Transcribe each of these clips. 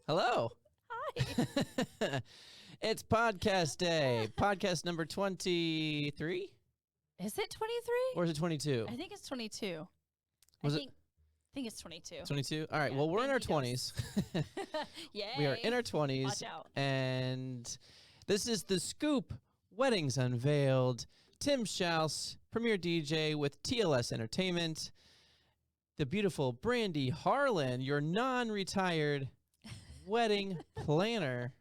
Hello. Hi. It's podcast day. Podcast number 23? Is it 23? Or is it 22? I think it's 22. Was I think it's 22. 22? All right. Yeah, well, we're in our Brandy 20s. Yay. We are in our 20s. Watch out. And this is The Scoop, Weddings Unveiled. Tim Schaus, premier DJ with TLS Entertainment. The beautiful Brandy Harlan, your non-retired wedding planner.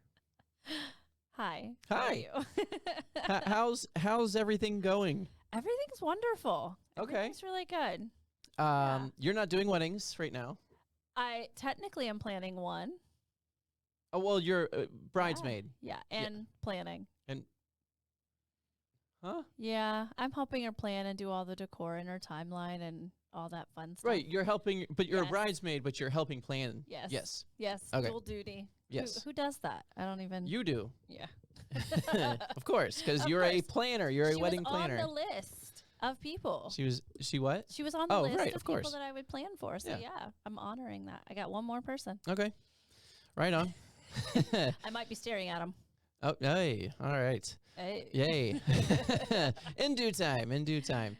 Hi. Hi. How are you? How's everything going? Everything's wonderful. Okay. Everything's really good. Yeah. You're not doing weddings right now. I technically am planning one. Oh, well, you're bridesmaid. Yeah, and planning. And, huh? Yeah, I'm helping her plan and do all the decor in her timeline and all that fun stuff. Right, you're helping, but you're a Yes. bridesmaid, but you're helping plan. Yes. Yes. Yes, Okay. dual duty. Yes. Who does that? I don't even. You do. Yeah. Of course, because Of you're a course. planner. You're a She wedding was planner. on the list of people. She what? She was on the Oh, list right, of of course. people that I would plan for. So Yeah. yeah, I'm honoring that. I got one more person. Okay. Right on. I might be staring at him. Oh, hey. All right. Hey. Yay. In due time. In due time.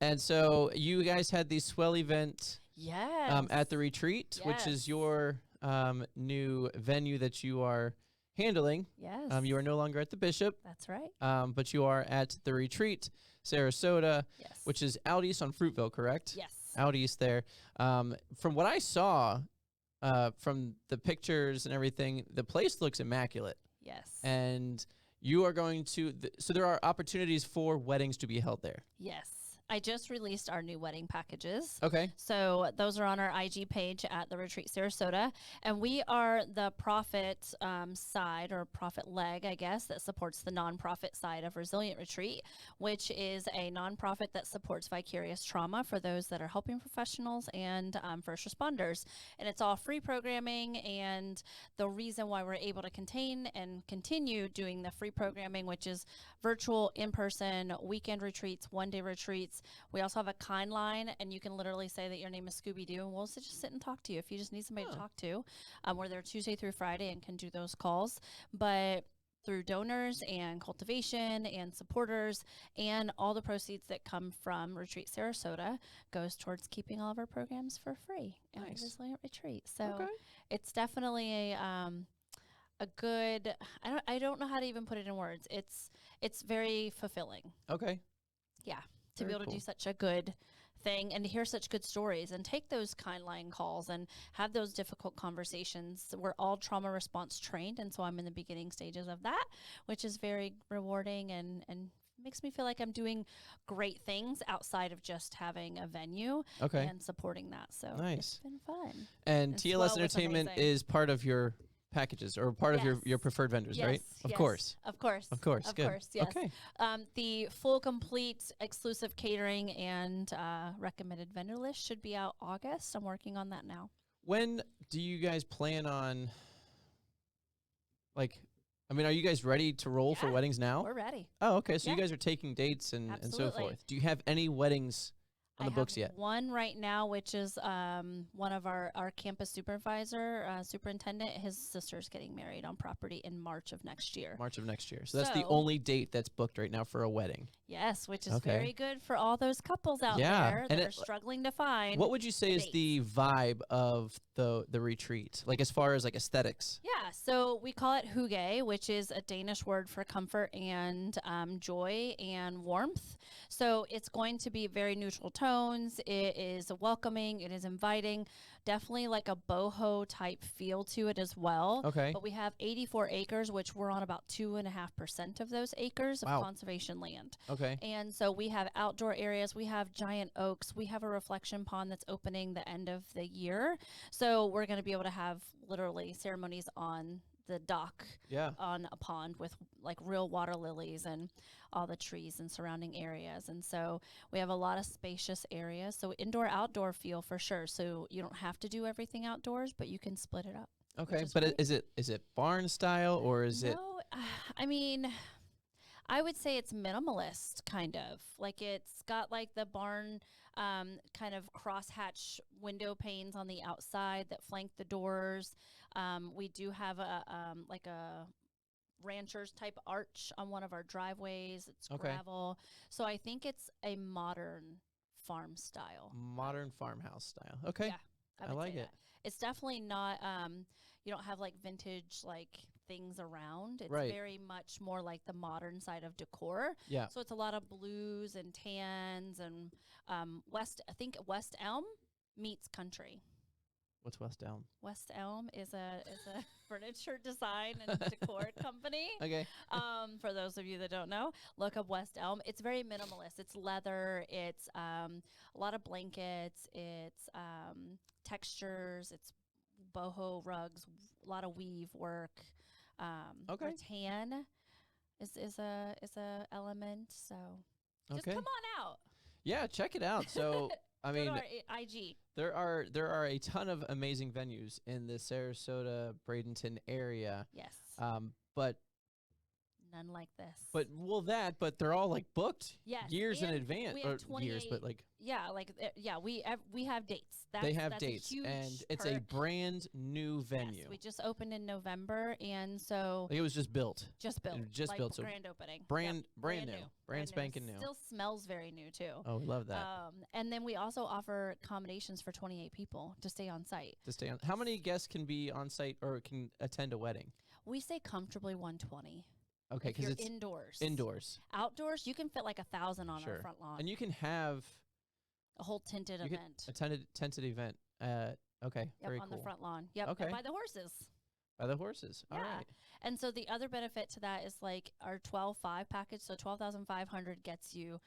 And so you guys had the swell event Yes. at the retreat, which is Yes. your new venue that you are handling. Yes. You are no longer at the Bishop, That's right. but you are at the retreat, Sarasota, Yes. which is out east on Fruitville, correct? Yes. Out east there. From what I saw from the pictures and everything, the place looks immaculate. Yes. And you are going to, so there are opportunities for weddings to be held there. Yes. I just released our new wedding packages. Okay. So those are on our IG page at the Retreat Sarasota. And we are the profit side or profit leg, I guess, that supports the nonprofit side of Resilient Retreat, which is a nonprofit that supports vicarious trauma for those that are helping professionals and first responders. And it's all free programming. And the reason why we're able to contain and continue doing the free programming, which is virtual, in-person, weekend retreats, one-day retreats. We also have a kind line, and you can literally say that your name is Scooby-Doo, and we'll just sit and talk to you if you just need somebody to talk to. We're there Tuesday through Friday and can do those calls. But through donors and cultivation and supporters and all the proceeds that come from Retreat Sarasota goes towards keeping all of our programs for free at Resilient Retreat. So it's definitely a good, I don't know how to even put it in words. It's very fulfilling. Okay. Yeah. To Very be able to cool. do such a good thing and to hear such good stories and take those kind line calls and have those difficult conversations. We're all trauma response trained, and so I'm in the beginning stages of that, which is very rewarding and makes me feel like I'm doing great things outside of just having a venue and supporting that. So it's been fun. And And TLS Swell was Entertainment amazing. is part of your packages or part of your preferred vendors, right? Of course. Of course. Of course. Of Good. course, yes. Okay. The full, complete, exclusive catering and recommended vendor list should be out August. I'm working on that now. When do you guys plan on, are you guys ready to roll for weddings now? We're ready. Oh, okay. So Yeah. you guys are taking dates and so Absolutely. forth. Do you have any weddings on the books yet? One right now, which is one of our campus superintendent. His sister's getting married on property in March of next year. March of next year. So that's the only date that's booked right now for a wedding. Yes, which is very good for all those couples out there that are struggling to find. What would you say is the vibe of the retreat, like as far as like aesthetics? Yeah, so we call it hygge, which is a Danish word for comfort and joy and warmth. So it's going to be very neutral tones. It is welcoming. It is inviting. Definitely like a boho type feel to it as well. Okay. But we have 84 acres, which we're on about 2.5% of those acres of conservation land. Okay. And so we have outdoor areas. We have giant oaks. We have a reflection pond that's opening the end of the year. So we're going to be able to have literally ceremonies on the dock on a pond with like real water lilies and all the trees and surrounding areas. And so we have a lot of spacious areas. So indoor, outdoor feel for sure. So you don't have to do everything outdoors, but you can split it up. Okay. But is it barn style or is it? No, I mean, I would say it's minimalist, kind of. Like it's got like the barn kind of crosshatch window panes on the outside that flank the doors. We do have a like a rancher's type arch on one of our driveways. It's Okay. gravel. So I think it's a modern farm style. Modern farmhouse style. Okay. Yeah, I would like say it. that. It's definitely not you don't have like vintage like things around. It's Right. very much more like the modern side of decor. Yeah. So it's a lot of blues and tans and I think West Elm meets country. What's West Elm? West Elm is a furniture design and decor company. Okay. For those of you that don't know, look up West Elm. It's very minimalist. It's leather. It's a lot of blankets. It's textures. It's boho rugs. A lot of weave work. Okay. Rattan is a element. So just Okay. come on out. Yeah, check it out. So I Go to mean, our IG. there are a ton of amazing venues in the Sarasota Bradenton area. Yes. But None like this. but they're all like booked yes, years in and advance. we Or have years, but 28 like we have dates. they have that's a dates, huge and it's a perk. brand new venue. Yes, we just opened in November, and so Like it was just built. just built, just like built, so grand opening, Brand Brand new. new. Brand spanking new. Still smells very new too. Oh, we love that. And then we also offer accommodations for 28 people to stay on site. To stay on. How many guests can be on site or can attend a wedding? We say comfortably 120. Okay, if because you're it's indoors. indoors. Outdoors, you can fit like 1,000 on Sure. our front lawn. And you can have A whole tinted you can event. a tented event. Okay, Yep, very on cool. the front lawn. Yep, Okay. and by the horses. By the horses. All Yeah. right. And so the other benefit to that is like our 12-5 package. So 12,500 gets you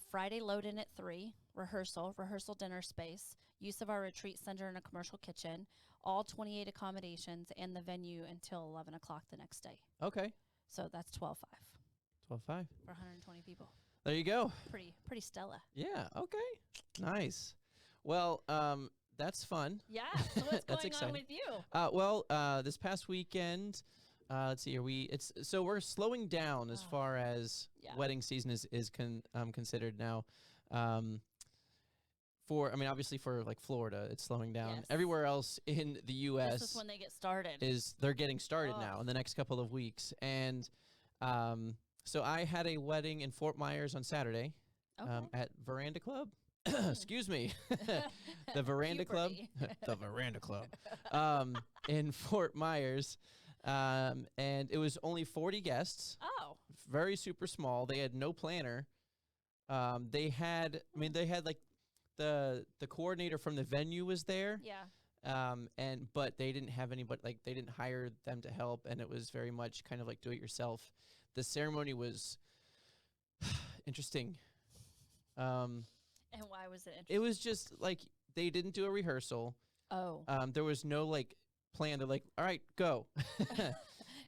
Friday load in at 3, rehearsal dinner space, use of our retreat center and a commercial kitchen, all 28 accommodations, and the venue until 11 o'clock the next day. Okay. So that's 12-5 12.5. for 120 people. There you go. Pretty Stella. Yeah. Okay. Nice. Well, that's fun. Yeah. So what's That's going on exciting. with you? Well, this past weekend, let's see here. We're slowing down as Oh, far as yeah. wedding season is considered now. Obviously for like Florida, it's slowing down. Yes. Everywhere else in the U.S. This is when they get started. they're getting started Oh. now in the next couple of weeks, and so I had a wedding in Fort Myers on Saturday Okay. at Veranda Club. Excuse me, the Veranda Club, Puberty. the Veranda Club, in Fort Myers, and it was only 40 guests, Oh. very super small. They had no planner. They had like the coordinator from the venue was there. Yeah. But they didn't have anybody, like they didn't hire them to help, and it was very much kind of like do it yourself. The ceremony was interesting. And why was it interesting? It was just like they didn't do a rehearsal. Oh. There was no like plan to like, all right, go.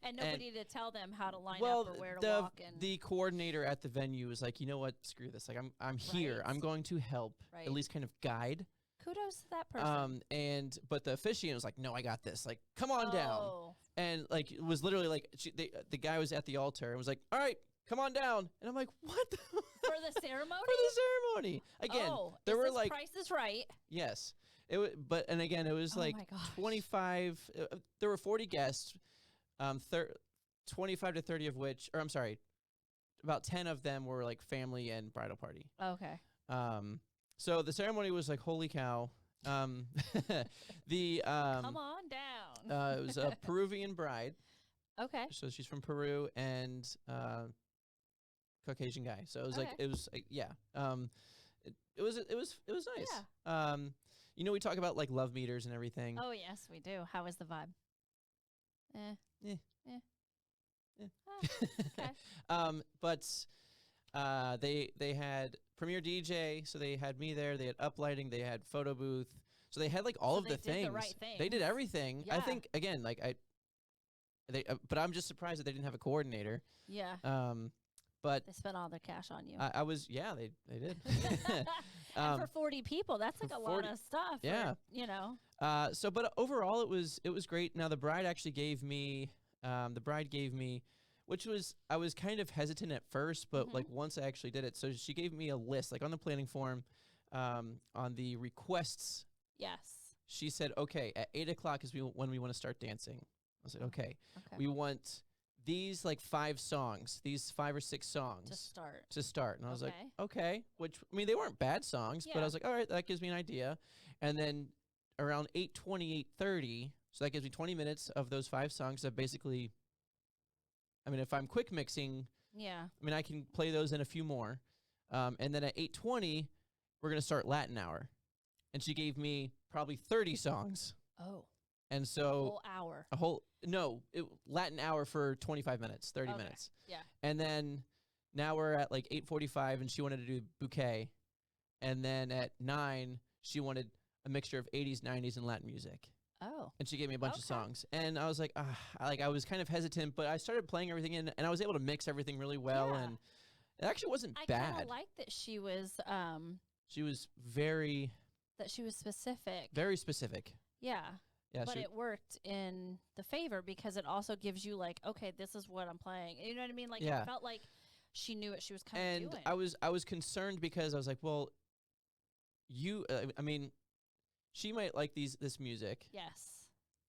And nobody to tell them how to line Well, up or where to the walk. And the coordinator at the venue was like, you know what, screw this. Like I'm here. Right. I'm going to help, Right. at least kind of guide. kudos to that person. But the officiant was like, no, I got this. Like, come on down. Oh. And like it was literally like the guy was at the altar and was like, all right, come on down. And I'm like, what? For the ceremony? For the ceremony. Again, oh, there is were this like Price is Right. yes. And again, it was Oh like my gosh. 25. There were 40 guests. 25 to 30 of which, or I'm sorry, about 10 of them were like family and bridal party. Okay. So the ceremony was like, holy cow. Come on down. It was a Peruvian bride. Okay. So she's from Peru and Caucasian guy. So it was Okay. it was nice. Yeah. We talk about like love meters and everything. Oh yes, we do. How is the vibe? Eh. Ah, okay. But they had premier DJ, so they had me there. They had uplighting. They had photo booth. So they had like all So of they the did the things. right They did things. everything. I Yeah. think again, like but I'm just surprised that they didn't have a coordinator. Yeah. But They spent all their cash on you. I was they did. And for 40 people, that's like for a 40 lot of stuff. yeah. Or. But overall it was great. Now the bride actually gave me which was, I was kind of hesitant at first, but like once I actually did it, so she gave me a list, like on the planning form, on the requests. Yes. She said, okay, at 8 o'clock is when we want to start dancing. I was like, okay, we want these like 5 songs, these 5 or 6 songs to start. And I was like, okay, which, I mean, they weren't bad songs, but I was like, all right, that gives me an idea. And then around 8:20, 8:30, so that gives me 20 minutes of those 5 songs that basically, I mean, if I'm quick mixing, I mean, I can play those and a few more. And then at 8:20, we're going to start Latin hour. And she gave me probably 30 songs. Oh. And so a whole hour. Latin hour for 25 minutes, 30 minutes. Yeah. And then now we're at like 8:45 and she wanted to do bouquet. And then at 9, she wanted a mixture of 80s, 90s, and Latin music. Oh. And she gave me a bunch of songs. And I was like, I was kind of hesitant, but I started playing everything in, and I was able to mix everything really well. And it actually wasn't bad. I kind of like that she was very... That she was specific. Very specific. Yeah. Yeah, but it worked in the favor because it also gives you like, okay, this is what I'm playing. You know what I mean? Like it felt like she knew what she was kind of doing. And I was concerned because I was like, well, I mean, she might like this music. Yes.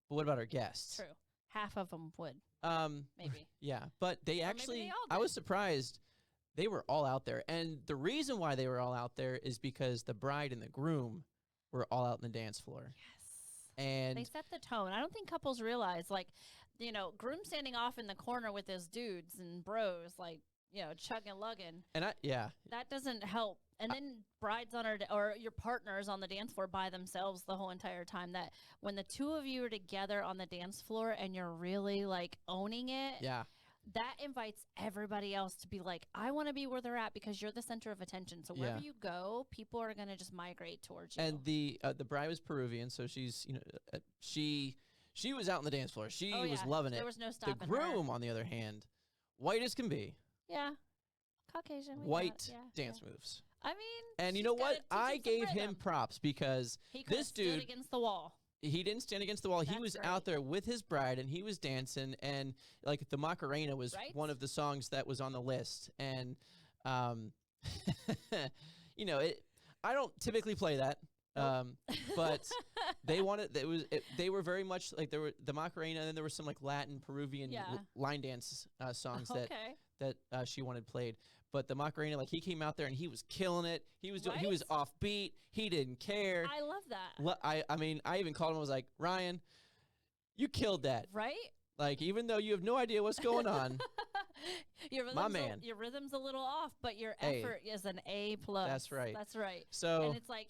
But what about our guests? True. Half of them would. Maybe. Yeah, but they actually, I was surprised. They were all out there. And the reason why they were all out there is because the bride and the groom were all out on the dance floor. Yes. And they set the tone. I don't think couples realize, like, you know, groom standing off in the corner with his dudes and bros, like, you know, chugging, lugging. And that doesn't help. And then brides on or your partners on the dance floor by themselves the whole entire time. That when the two of you are together on the dance floor and you're really like owning it. Yeah. That invites everybody else to be like, I want to be where they're at because you're the center of attention. So wherever you go, people are going to just migrate towards you. And the bride was Peruvian, so she's, you know, she was out on the dance floor. She was loving it. There was no stopping the groom, on the other hand, white as can be. Yeah. Caucasian. White dance moves. I mean, and you know what? I gave him props because this dude stood against the wall. He didn't stand against the wall. He was out there with his bride, and he was dancing. And like the Macarena was one of the songs that was on the list. And, you know, I don't typically play that, but they wanted. They were very much like there were the Macarena, and then there were some like Latin, Peruvian line dance songs that she wanted played. But the Macarena, like he came out there and he was killing it. He was he was offbeat. He didn't care. I love that. I mean, I even called him. I was like, Ryan, you killed that. Right? Like, even though you have no idea what's going on, my man. Your rhythm's a little off, but your effort is an A+. That's right. That's right. So, and it's like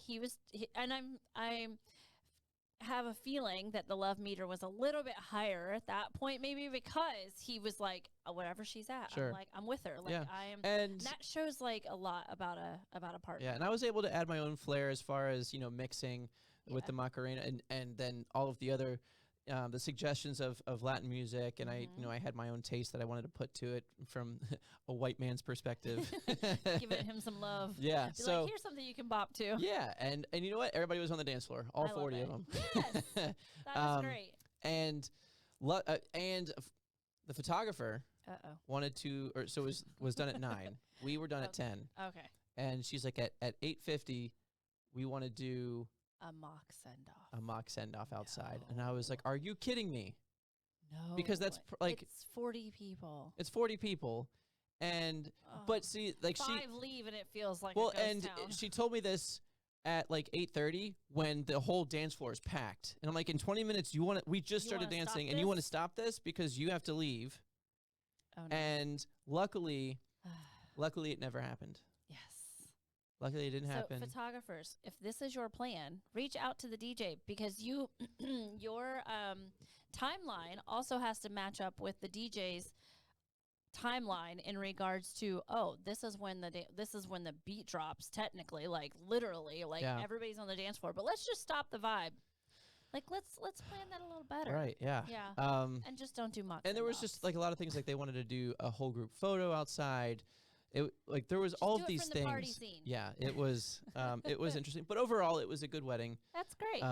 and I have a feeling that the love meter was a little bit higher at that point, maybe because he was like, wherever she's at, I'm with her. Like I am, and that shows like a lot about a partner. Yeah, and I was able to add my own flair as far as, you know, mixing with the Macarena and then all of the other the suggestions of Latin music, and I had my own taste that I wanted to put to it from a white man's perspective. Giving him some love. Yeah. Be so like, here's something you can bop to. Yeah, and you know what? Everybody was on the dance floor, all 40 of them. Yes, that was great. And the photographer wanted to, or so was done at 9. We were done at 10. Okay. And she's like, at 8:50, we want to do a mock send-off. A mock send-off outside. And I was like, are you kidding me? No. Because that's like... It's 40 people. It's 40 people. And, but see, like 5 leave and it feels like well, a ghost and town. she told me this at like 8:30 when the whole dance floor is packed. And I'm like, in 20 minutes, we just started dancing and you want to stop this because you have to leave. Oh, no. And luckily it never happened. Yes. Luckily, it didn't happen. So, photographers, if this is your plan, reach out to the DJ because your timeline also has to match up with the DJ's timeline in regards to this is when the beat drops. Technically, like literally, like everybody's on the dance floor. But let's just stop the vibe. Like let's plan that a little better. Right. Yeah. Yeah. And just don't do much. And there was just like a lot of things like they wanted to do a whole group photo outside. It like there was all of these things. Party scene. Yeah, it was interesting, but overall it was a good wedding. That's great.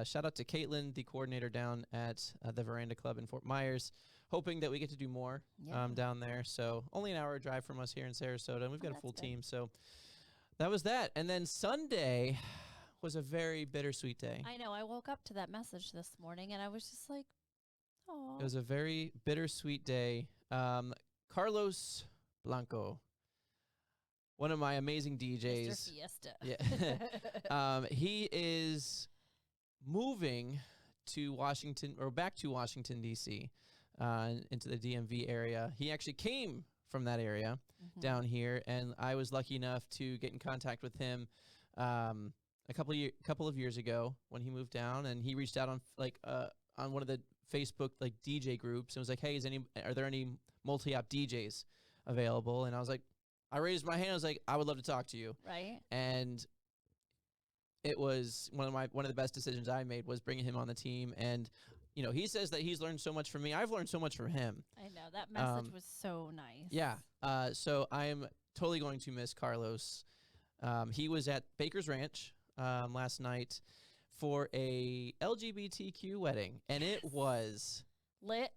Shout out to Caitlin, the coordinator down at the Veranda Club in Fort Myers. hoping that we get to do more down there. So only an hour drive from us here in Sarasota, and we've got a full team. So that was that. And then Sunday was a very bittersweet day. I know. I woke up to that message this morning, and I was just like, oh. It was a very bittersweet day. Carlos Blanco, one of my amazing DJs. Mr. Fiesta. Yeah. He is moving to Washington, or back to Washington, D.C., into the DMV area. He actually came from that area down here, and I was lucky enough to get in contact with him a couple of years ago when he moved down, and he reached out on one of the Facebook DJ groups and was like, "Hey, are there any multi-op DJs available?" And I was like, I raised my hand. I was like, I would love to talk to you. Right. And it was one of the best decisions I made was bringing him on the team. And he says that he's learned so much from me. I've learned so much from him. I know that message was so nice. Yeah. So I am totally going to miss Carlos. He was at Baker's Ranch last night for a LGBTQ wedding, and it was lit.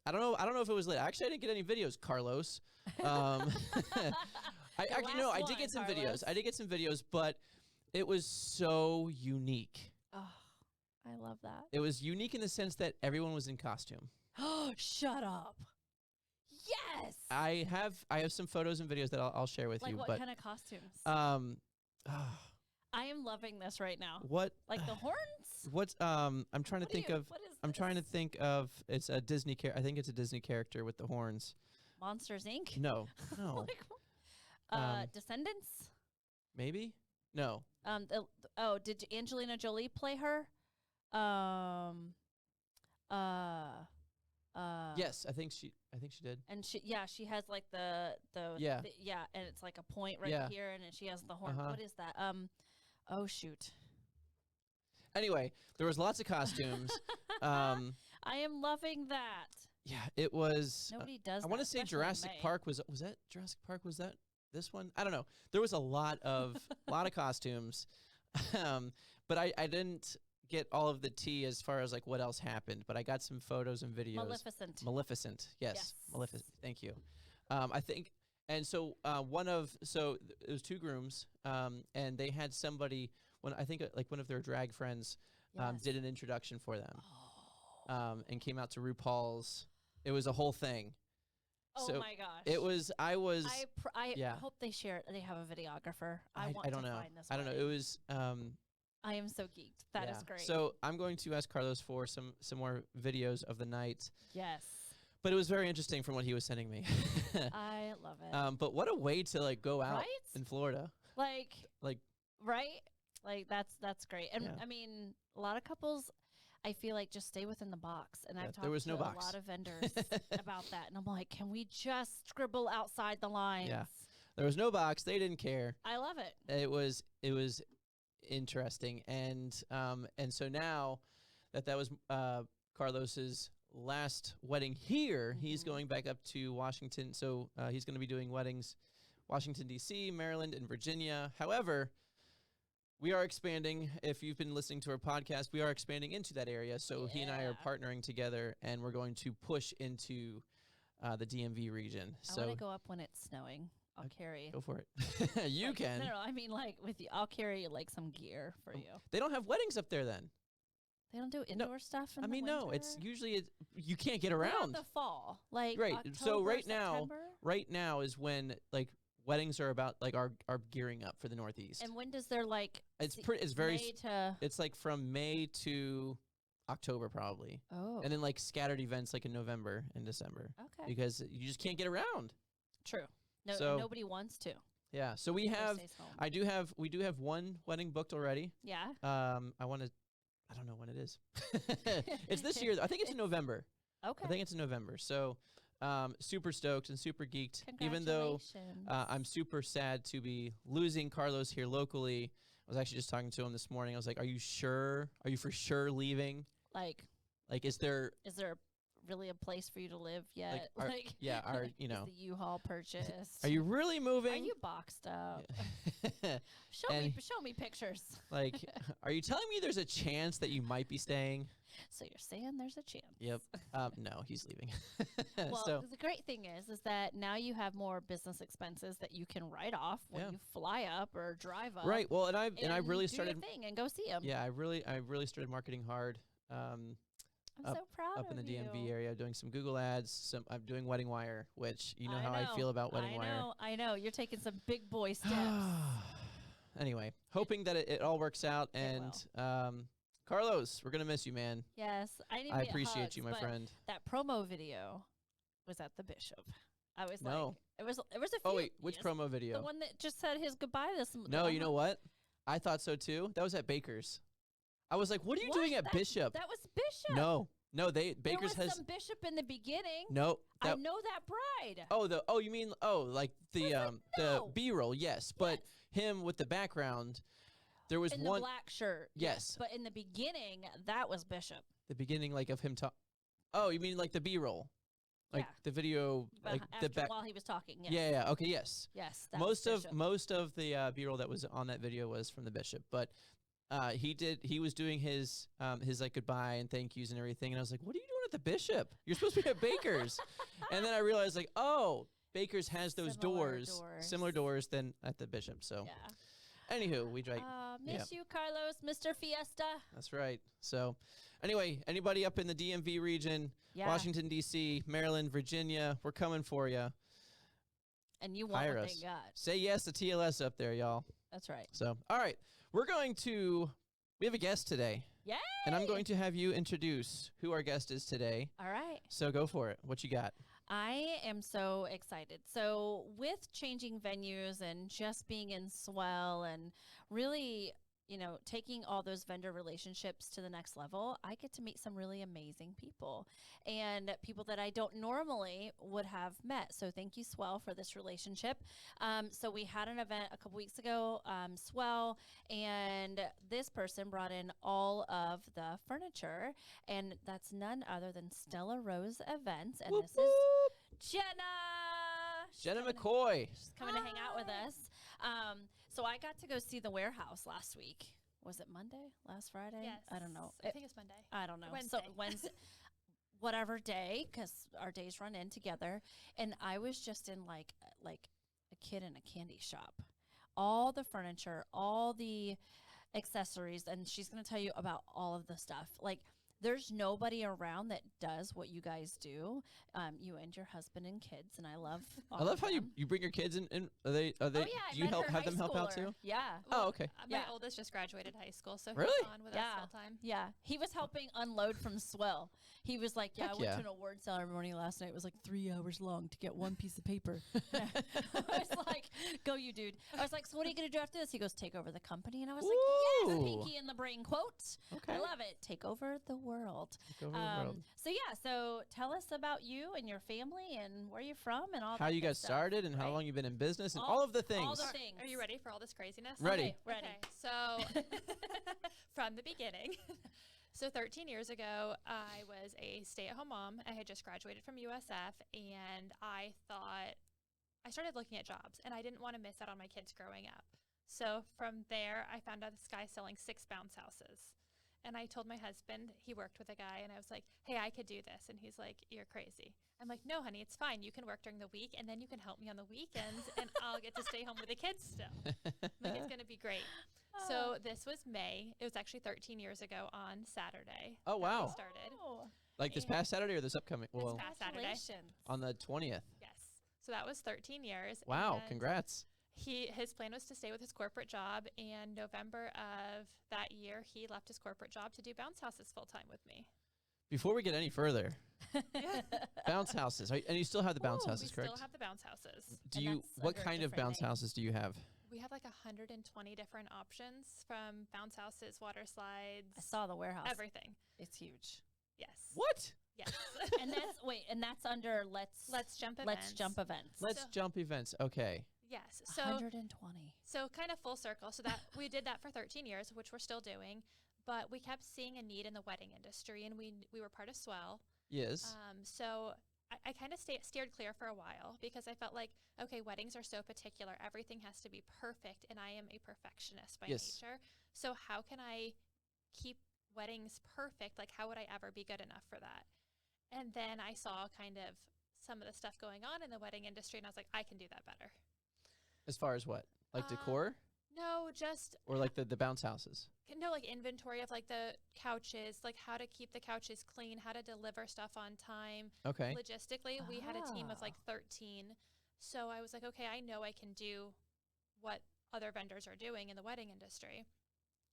I don't know if it was lit. Actually, I didn't get any videos, Carlos. I did get some videos. I did get some videos, but it was so unique. Oh, I love that. It was unique in the sense that everyone was in costume. Oh, shut up. Yes. I have some photos and videos that I'll share with you. Like what kind of costumes? I am loving this right now. What? Like the horns? What's I'm trying to think of. What is I'm trying to think of. It's a Disney I think it's a Disney character with the horns. Monsters Inc. No. Descendants? Maybe. No. Did Angelina Jolie play her? Yes, I think she did. And she has like the and it's like a point right here, and then she has the horn. What is that? Oh shoot. Anyway, there was lots of costumes. I am loving that. Yeah, it was. Nobody does. I want to say Jurassic Park was that Jurassic Park? Was that this one? I don't know. There was a lot of costumes, but I didn't get all of the tea as far as like what else happened. But I got some photos and videos. Maleficent. Yes. Maleficent. Thank you. I think. And so it was two grooms, and they had somebody I think one of their drag friends did an introduction for them, and came out to RuPaul's. It was a whole thing. Oh so my gosh! It was. I hope they share it. They have a videographer. I don't know. Find this I don't know. It was. I am so geeked. That is great. So I'm going to ask Carlos for some more videos of the night. Yes. But it was very interesting from what he was sending me. I love it. But what a way to go out in Florida. Right? Like that's great. And I mean, a lot of couples, I feel like just stay within the box. And I've talked to a lot of vendors about that. And I'm like, can we just scribble outside the lines? Yeah. There was no box. They didn't care. I love it. It was interesting. And so now that was Carlos's last wedding here, he's going back up to Washington. So he's going to be doing weddings, Washington, D.C., Maryland, and Virginia. However, we are expanding. If you've been listening to our podcast, we are expanding into that area. So he and I are partnering together, and we're going to push into the DMV region. I want to go up when it's snowing. I'll carry. Go for it. You can. No, I mean with you. I'll carry some gear for you. They don't have weddings up there then. They don't do indoor stuff in the winter? No. It's usually you can't get around. What about the fall? Right. October, so September? right now is when weddings are about are gearing up for the Northeast. And when does their it's from May to October probably. Oh. And then scattered events in November and December. Okay. Because you just can't get around. True. No, nobody wants to. Yeah. So we do have one wedding booked already. Yeah. I don't know when it is. It's this year. I think it's in November. Okay. I think it's in November. So super stoked and super geeked. Even though I'm super sad to be losing Carlos here locally. I was actually just talking to him this morning. I was like, are you sure? Are you for sure leaving? Is there really a place for you to live yet? You know, is the U-Haul purchased? Are you really moving? Are you boxed up? Show me pictures. Like, are you telling me there's a chance that you might be staying? So you're saying there's a chance? Yep. No, he's leaving. Well, the great thing is that now you have more business expenses that you can write off when you fly up or drive up. Right. Well, and I really started your thing and go see them. Yeah, I really started marketing hard. I'm so proud up in of the DMV you. area, doing some Google ads. I'm doing Wedding Wire, which you know how I feel about Wedding Wire. I know. You're taking some big boy steps. Anyway, hoping that it all works out. And Carlos, we're gonna miss you, man. Yes, I appreciate you, my friend. That promo video was at the Bishop. I was like, it was a few. Oh wait, which promo video? The one that just said his goodbye this. No, you know what? I thought so too. That was at Baker's. I was like, what are you doing at Bishop? That was Bishop. No, Baker's there was some Bishop in the beginning. No. I know that bride. You mean like the B-roll, yes. But him with the background, there was in one the black shirt. Yes. But in the beginning, that was Bishop. The beginning like of him Oh, you mean like the B-roll? Like the video, like the back while he was talking. Yes. Yeah. Okay. Yes. Yes. Most of the B-roll that was on that video was from the Bishop, but he was doing his like goodbye and thank yous and everything, and I was like, what are you doing at the Bishop? You're supposed to be at Baker's. And then I realized like, oh, Baker's has those similar doors than at the Bishop. So anywho, we drank. Miss you, Carlos, Mr. Fiesta. That's right. So anyway, anybody up in the DMV region, Washington, D.C., Maryland, Virginia, we're coming for you. And you want what they got. Say yes to TLS up there, y'all. That's right. So, all right. We have a guest today. Yay! And I'm going to have you introduce who our guest is today. All right. So go for it. What you got? I am so excited. So with changing venues and just being in Swell and really, taking all those vendor relationships to the next level, I get to meet some really amazing people and people that I don't normally would have met. So thank you, Swell, for this relationship. So we had an event a couple weeks ago, Swell, and this person brought in all of the furniture, and that's none other than Stella Rose Events. And this is Jenna McCoy. She's coming to hang out with us. So I got to go see the warehouse last week. Was it Monday? Last Friday? Yes. I don't know. I think it's Monday. I don't know. Wednesday. So Wednesday, whatever day, because our days run in together. And I was just in like a kid in a candy shop. All the furniture, all the accessories, and she's going to tell you about all of the stuff. Like, there's nobody around that does what you guys do. You and your husband and kids, and I love. I love how you bring your kids in. Are they? Oh yeah, do you have them help out too? Yeah. Well, okay. My oldest just graduated high school, so really? he's on with us full time. Yeah, he was helping unload from Swell. He was like, I went to an award ceremony last night. It was like 3 hours long to get one piece of paper. I was like, go you, dude. I was like, so what are you going to do after this? He goes, take over the company. And I was like, yes, Pinky in the Brain quote. Okay. I love it. Take over the world. Take over the world. So tell us about you and your family and where you're from and all that. How you got stuff, started and how long you've been in business and all of the things. All the things. Are you ready for all this craziness? Ready. Okay, ready. Okay, so from the beginning. So 13 years ago, I was a stay-at-home mom. I had just graduated from USF, and I started looking at jobs, and I didn't want to miss out on my kids growing up. So from there, I found out this guy selling 6 bounce houses. And I told my husband, he worked with a guy, and I was like, hey, I could do this. And he's like, you're crazy. I'm like, no, honey, it's fine. You can work during the week, and then you can help me on the weekends, and I'll get to stay home with the kids still. Like, it's going to be great. So this was May. It was actually 13 years ago on Saturday. Oh, wow. We started. Like this past Saturday or this upcoming? This past Saturday. On the 20th. Yes. So that was 13 years. Wow, congrats. His plan was to stay with his corporate job, and November of that year, he left his corporate job to do bounce houses full time with me. Before we get any further, bounce houses, and you still have the bounce houses, correct? We still have the bounce houses. What kind of bounce houses do you have? We have like 120 different options, from bounce houses, water slides. I saw the warehouse. Everything. It's huge. Yes. What? Yes. and that's under Let's Jump Events. Let's Jump Events. Okay. Yes. So 120. So kind of full circle. So that we did that for 13 years, which we're still doing, but we kept seeing a need in the wedding industry, and we were part of Swell. Yes. So I kind of steered clear for a while because I felt like, okay, weddings are so particular. Everything has to be perfect, and I am a perfectionist by nature. So how can I keep weddings perfect? Like, how would I ever be good enough for that? And then I saw kind of some of the stuff going on in the wedding industry, and I was like, I can do that better. As far as what? Like decor? No, just... Or like the bounce houses? No, like inventory of like the couches, like how to keep the couches clean, how to deliver stuff on time. Okay. Logistically, we had a team of like 13. So I was like, okay, I know I can do what other vendors are doing in the wedding industry.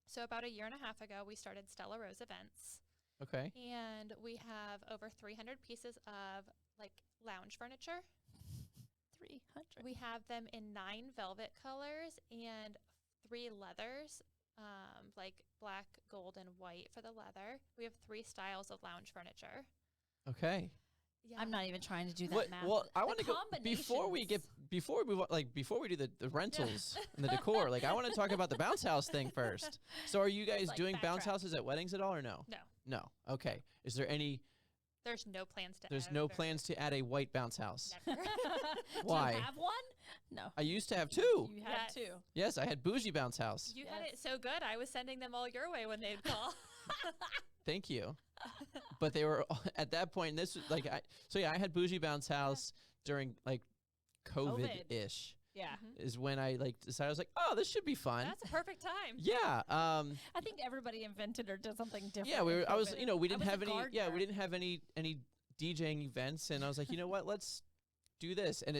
So about a year and a half ago, we started Stella Rose Events. Okay. And we have over 300 pieces of like lounge furniture. 300. We have them in 9 velvet colors and 3 leathers, like black, gold, and white for the leather. We have 3 styles of lounge furniture. Okay. Yeah. I'm not even trying to do that math. Well, I want to go before we move on, like before we do the rentals and the decor. Like I want to talk about the bounce house thing first. So are you guys doing bounce houses at weddings at all or no? No. No. Okay. Is there any? There's no plans to. There's no plans to add a white bounce house. Never. Why? Do you have one? No. I used to have 2. You had 2. Yes, I had bougie bounce house. You had it so good. I was sending them all your way when they'd call. Thank you. But they were at that point. And this was like I had bougie bounce house during like COVID-ish. Yeah. Is when I like decided I was like, oh, this should be fun. That's a perfect time. Yeah. I think everybody invented or did something different. Yeah, we didn't have any. Yeah, we didn't have any DJing events, and I was like, you know what? Let's do this, and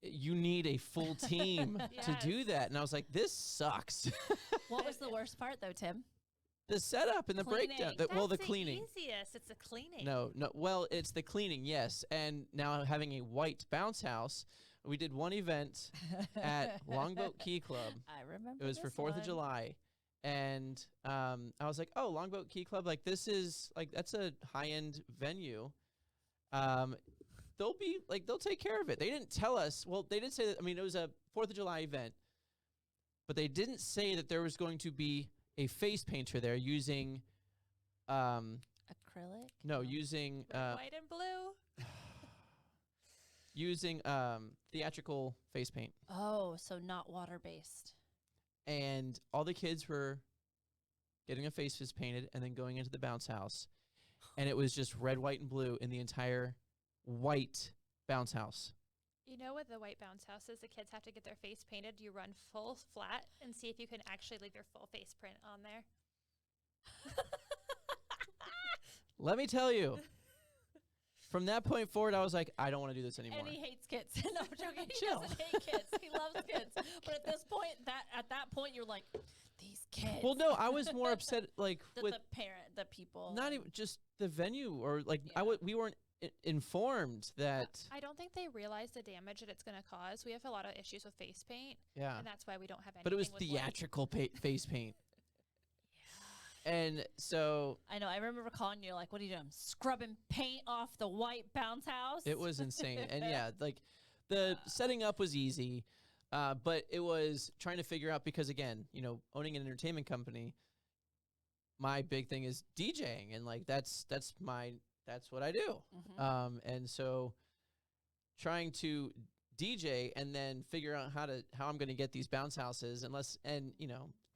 you need a full team to do that, and I was like, this sucks. What was the worst part though, Tim? The setup and the breakdown. The cleaning. That's the easiest. It's the cleaning. No. Well, it's the cleaning, yes. And now having a white bounce house, we did one event at Longboat Key Club. I remember. It was for 4th of July. And I was like, oh, Longboat Key Club, like this is like that's a high-end venue. They'll take care of it. They didn't tell us. Well, they did say that. I mean, it was a 4th of July event, but they didn't say that there was going to be a face painter there using acrylic. No, using white and blue. Using theatrical face paint. Oh, so not water-based. And all the kids were getting their faces painted and then going into the bounce house. And it was just red, white, and blue in the entire white bounce house. You know what the white bounce house is? The kids have to get their face painted. You run full flat and see if you can actually leave your full face print on there. Let me tell you. From that point forward, I was like, I don't want to do this anymore. And he hates kids. No, I'm joking. He doesn't hate kids. He loves kids. But at this point, at that point, you're like, these kids. Well, no, I was more upset, like with the parent, the people. Not even just the venue, or like we weren't informed that. I don't think they realize the damage that it's going to cause. We have a lot of issues with face paint. Yeah, and that's why we don't have anything. But it was theatrical face paint. And so I know. I remember calling you like, "What are you doing? Scrubbing paint off the white bounce house?" It was insane. And yeah, like the setting up was easy, but it was trying to figure out because again, owning an entertainment company, my big thing is DJing, and like that's what I do. Mm-hmm. And so trying to DJ and then figure out how I'm going to get these bounce houses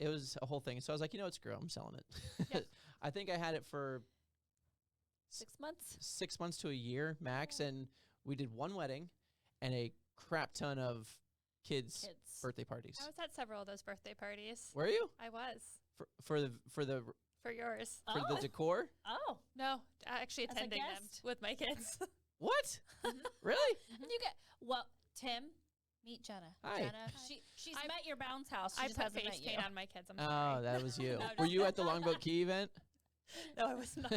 it was a whole thing. So I was like, screw it, I'm selling it. Yep. I think I had it for 6 months? 6 months to a year max. Oh. And we did one wedding and a crap ton of kids' birthday parties. I was at several of those birthday parties. Were you? I was. For yours. For the decor? Oh. No, actually attending them with my kids. What? Really? You Tim, meet Jenna. Hi. Jenna, she's met your bounce house. She I just put hasn't face met you. paint on my kids. I'm sorry. Oh, that was you. Were you at the Longboat Key event? No, I was not.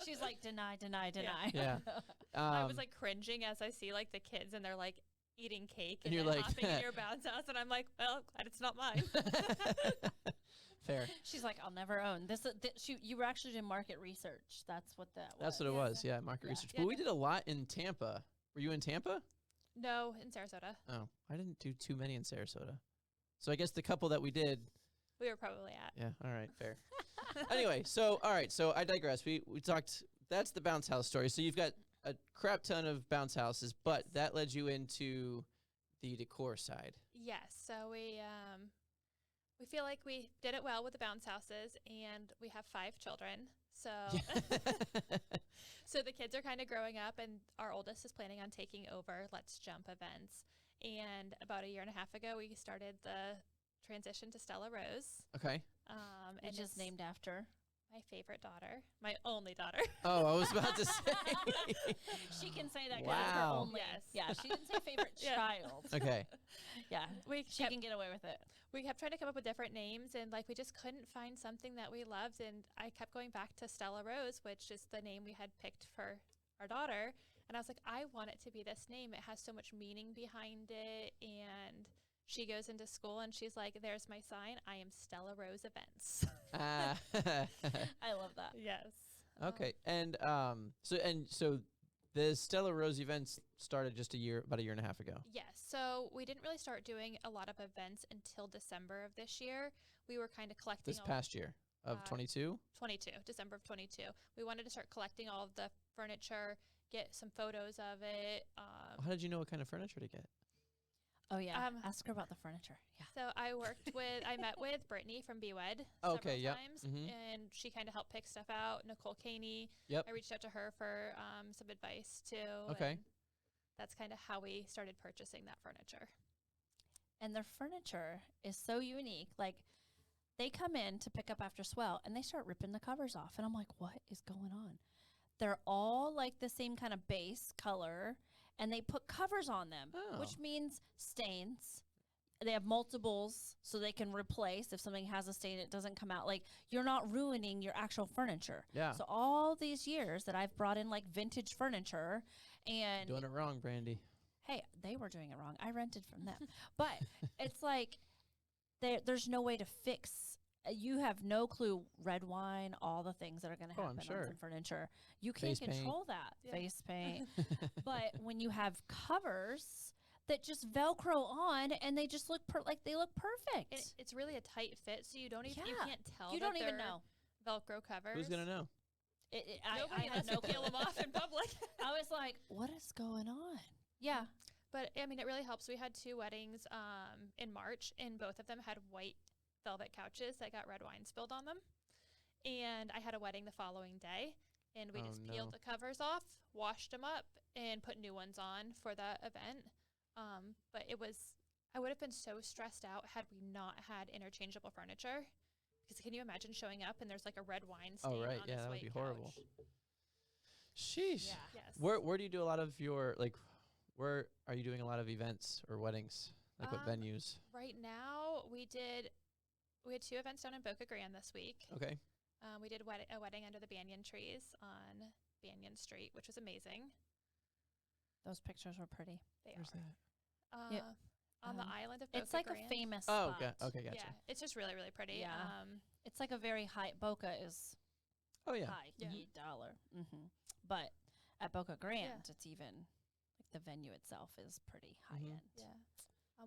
She's like, deny. Yeah. I was like cringing as I see like the kids and they're like eating cake and you're like hopping in your bounce house, and I'm like, well, glad it's not mine. Fair. She's like, I'll never own this. You were actually doing market research. That's what that was. That's what it was. Yeah, market research. But we did a lot in Tampa. Were you in Tampa? No, in Sarasota. Oh, I didn't do too many in Sarasota. So I guess the couple that we did, we were probably at. Yeah. All right. Fair. Anyway, so all right. So I digress. We talked that's the bounce house story. So you've got a crap ton of bounce houses, but that led you into the decor side. Yes. So we feel like we did it well with the bounce houses, and we have 5 children. So so the kids are kind of growing up, and our oldest is planning on taking over Let's Jump events. And about a year and a half ago, we started the transition to Stella Rose. Okay. And just named after my favorite daughter, my only daughter. Oh, I was about to say. She can say that. Wow. Only. Yes. Yeah, she didn't say favorite child. Okay. Yeah, she can get away with it. We kept trying to come up with different names, and like we just couldn't find something that we loved. And I kept going back to Stella Rose, which is the name we had picked for our daughter. And I was like, I want it to be this name. It has so much meaning behind it. And she goes into school and she's like, there's my sign. I am Stella Rose Events. I love that. Yes. Okay. And so the Stella Rose Events started just about a year and a half ago. Yes. So we didn't really start doing a lot of events until December of this year. We were kind of collecting this past year of 22? 22, December of 22. We wanted to start collecting all of the furniture, get some photos of it. How did you know what kind of furniture to get? Oh, yeah. Ask her about the furniture. Yeah. So I met with Brittany from BWed several times, and she kind of helped pick stuff out. Nicole Caney. Yep. I reached out to her for some advice, too. Okay. And that's kind of how we started purchasing that furniture. And their furniture is so unique. Like, they come in to pick up after Swell, and they start ripping the covers off. And I'm like, what is going on? They're all like the same kind of base color, and they put covers on them, which means stains. They have multiples, so they can replace if something has a stain, it doesn't come out. Like, you're not ruining your actual furniture. Yeah. So all these years that I've brought in like vintage furniture, and doing it wrong, Brandy. Hey, they were doing it wrong. I rented from them, but it's like there's no way to fix. You have no clue, red wine, all the things that are going to happen on some furniture. You can't control that. Yeah. Face paint. But when you have covers that just Velcro on and they just look like they look perfect. It's really a tight fit, so you don't even you can't tell. You don't even know. Velcro covers. Who's going to know? Nobody has to peel them off in public. I was like, what is going on? Yeah. But I mean, it really helps. We had 2 weddings in March, and both of them had white velvet couches that got red wine spilled on them. And I had a wedding the following day, and we just peeled the covers off, washed them up, and put new ones on for the event. But I would have been so stressed out had we not had interchangeable furniture. Because can you imagine showing up and there's like a red wine stain on this white couch? That would be horrible. Sheesh. Yeah. Yes. Where do you do a lot of your, like, where are you doing a lot of events or weddings? Like what venues? Right now, we had 2 events down in Boca Grande this week. Okay. We did a wedding under the banyan trees on Banyan Street, which was amazing. Those pictures were pretty. Where's that? On the island of Boca It's like Grande. a famous spot. Okay, gotcha. Yeah, it's just really, really pretty. Yeah. It's like a very high, Boca is high, dollar. But at Boca Grande, it's even, like the venue itself is pretty high end. Yeah.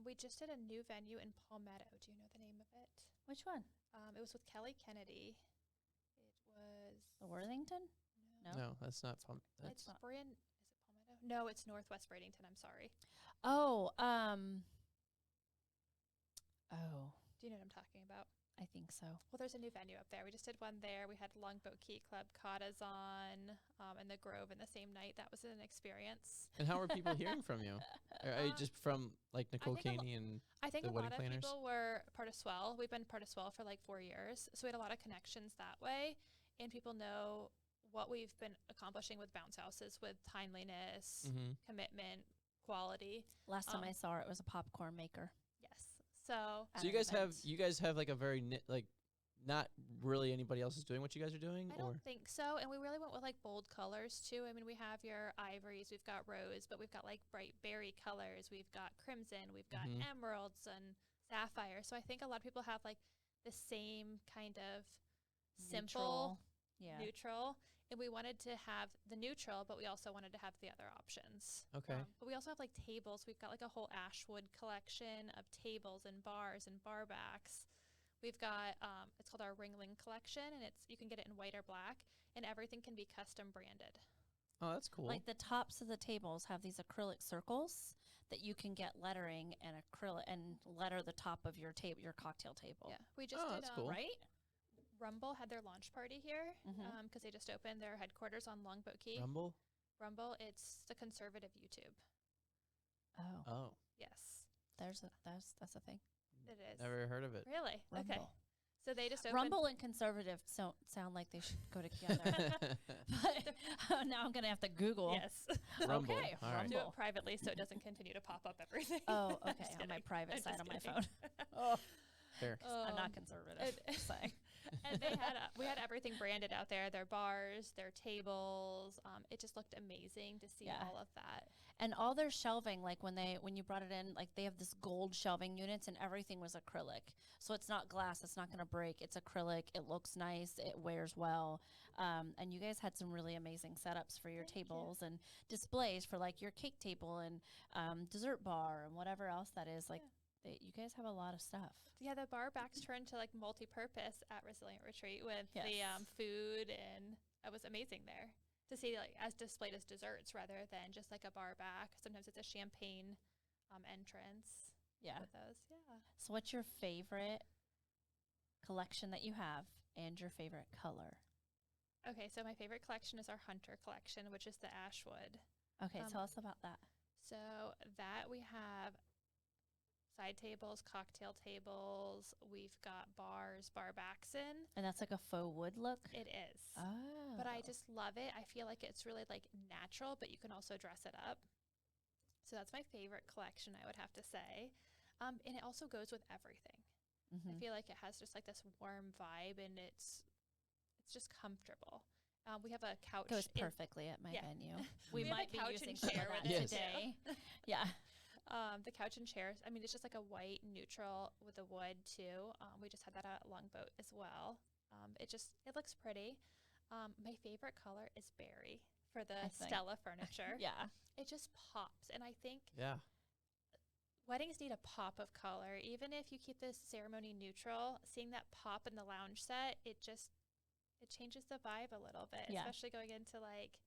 We just did a new venue in Palmetto. Do you know the name of it? Which one? It was with Kelly Kennedy. It was the Worthington? No, that's not It's not. Is it Palmetto? No, it's Northwest Bradenton. I'm sorry. Oh, do you know what I'm talking about? I think so. Well, there's a new venue up there. We just did one there. We had Longboat Key Club, Cotta's on, and the Grove in the same night. That was an experience. And how are people hearing from you? Are you just from like Nicole Caney and I think the a lot wedding of planners? people were part of Swell. We've been part of Swell for like 4 years, so we had a lot of connections that way. And people know what we've been accomplishing with bounce houses, with timeliness, commitment, quality. Last time I saw her, it was a popcorn maker. Yes. So you guys have like a very like not really anybody else is doing what you guys are doing? I don't think so. And we really went with like bold colors too. I mean, we have your ivories, we've got rose, but we've got like bright berry colors. We've got crimson, we've got emeralds and sapphire. So I think a lot of people have like the same kind of simple, neutral. And we wanted to have the neutral, but we also wanted to have the other options. Okay. But we also have like tables. We've got like a whole Ashwood collection of tables and bars and bar backs. We've got, it's called our Ringling collection, and you can get it in white or black, and everything can be custom branded. Oh, that's cool. Like the tops of the tables have these acrylic circles that you can get lettering and acrylic and letter the top of your table, your cocktail table. Yeah, we just did, that's cool. Right? Rumble had their launch party here because they just opened their headquarters on Longboat Key. Rumble, it's the conservative YouTube. Oh. Yes. That's a thing. It is. Never heard of it. Really? Rumble. Okay. So they just opened. Rumble and conservative sound like they should go together. But now I'm going to have to Google. Yes. Rumble. Okay. All right. Do it privately so it doesn't continue to pop up everything. Oh, okay. Just On my kidding. private I'm side just on my kidding. phone. Oh, Fair. I'm not conservative. Just saying. And we had everything branded out there. Their bars, their tables. It just looked amazing to see all of that. And all their shelving, like when you brought it in, like they have this gold shelving units and everything was acrylic. So it's not glass. It's not going to break. It's acrylic. It looks nice. It wears well. And you guys had some really amazing setups for your tables and displays for like your cake table and dessert bar and whatever else that is. Like you guys have a lot of stuff. Yeah, the bar backs turned to like multi-purpose at Resilient Retreat with the food, and it was amazing there to see like as displayed as desserts rather than just like a bar back. Sometimes it's a champagne entrance. Yeah. With those. Yeah. So what's your favorite collection that you have and your favorite color? Okay, so my favorite collection is our Hunter collection, which is the Ashwood. Okay, tell us about that. So that we have side tables, cocktail tables. We've got bars, bar backs in. And that's like a faux wood look? It is. Oh. But I just love it. I feel like it's really like natural, but you can also dress it up. So that's my favorite collection, I would have to say. And it also goes with everything. I feel like it has just like this warm vibe, and it's just comfortable. We have a couch. Goes perfectly at my venue. We might have a be couch using and chair that with it today. Yeah. The couch and chairs. I mean, it's just like a white neutral with a wood too. We just had that at Longboat as well. It looks pretty. My favorite color is berry for the Stella furniture. Yeah. It just pops, and I think weddings need a pop of color. Even if you keep the ceremony neutral, seeing that pop in the lounge set, it changes the vibe a little bit, especially going into like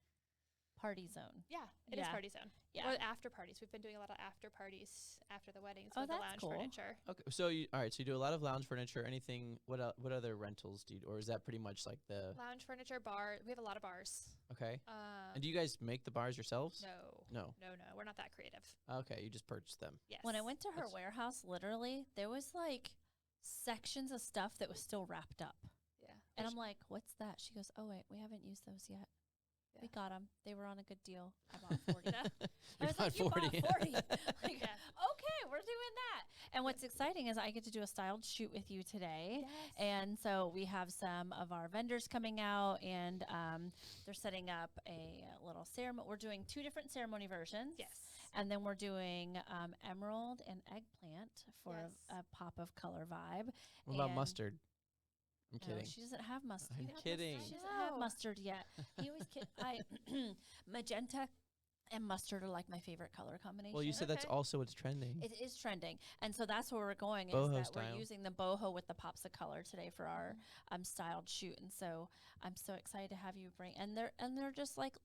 party zone. Yeah, it is party zone. Yeah. Or after parties. We've been doing a lot of after parties after the weddings with the that's lounge cool. furniture. Okay, so you do a lot of lounge furniture. Anything? What other rentals do you, or is that pretty much like the lounge furniture, bar? We have a lot of bars. Okay. And do you guys make the bars yourselves? No. We're not that creative. Okay, you just purchase them. Yes. When I went to her warehouse, literally, there was like sections of stuff that was still wrapped up. Yeah. And I'm like, what's that? She goes, oh, wait, we haven't used those yet. Yeah. We got them. They were on a good deal. I bought 40. I was like, you bought 40. Like, okay, we're doing that. And what's exciting is I get to do a styled shoot with you today. Yes. And so we have some of our vendors coming out, and they're setting up a little ceremony. We're doing 2 different ceremony versions. Yes. And then we're doing emerald and eggplant for a pop of color vibe. What about mustard? I'm kidding. She doesn't have mustard. I'm kidding. She doesn't have mustard yet. He always magenta and mustard are like my favorite color combination. Well, you said that's also what's trending. It is trending. And so that's where we're going. Boho is that style. We're using the boho with the pops of color today for our styled shoot. And so I'm so excited to have you bring, and they're just like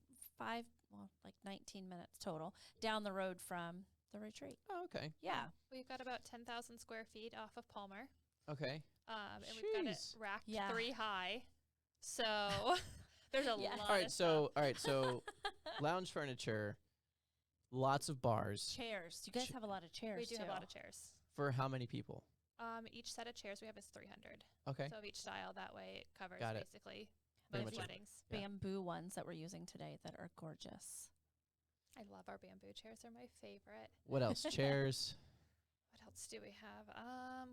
19 minutes total down the road from the retreat. Oh, okay. Yeah. We've got about 10,000 square feet off of Palmer. Okay. And we've got it racked 3 high. So there's a lot All right, of so lounge furniture, lots of bars. Chairs. You guys have a lot of chairs. We do too. have a lot of chairs. For how many people? Each set of chairs we have is 300. Okay. So of each style, that way it covers basically Pretty most much weddings. Bamboo ones that we're using today that are gorgeous. I love our bamboo chairs. They're my favorite. What else? Chairs. What else do we have?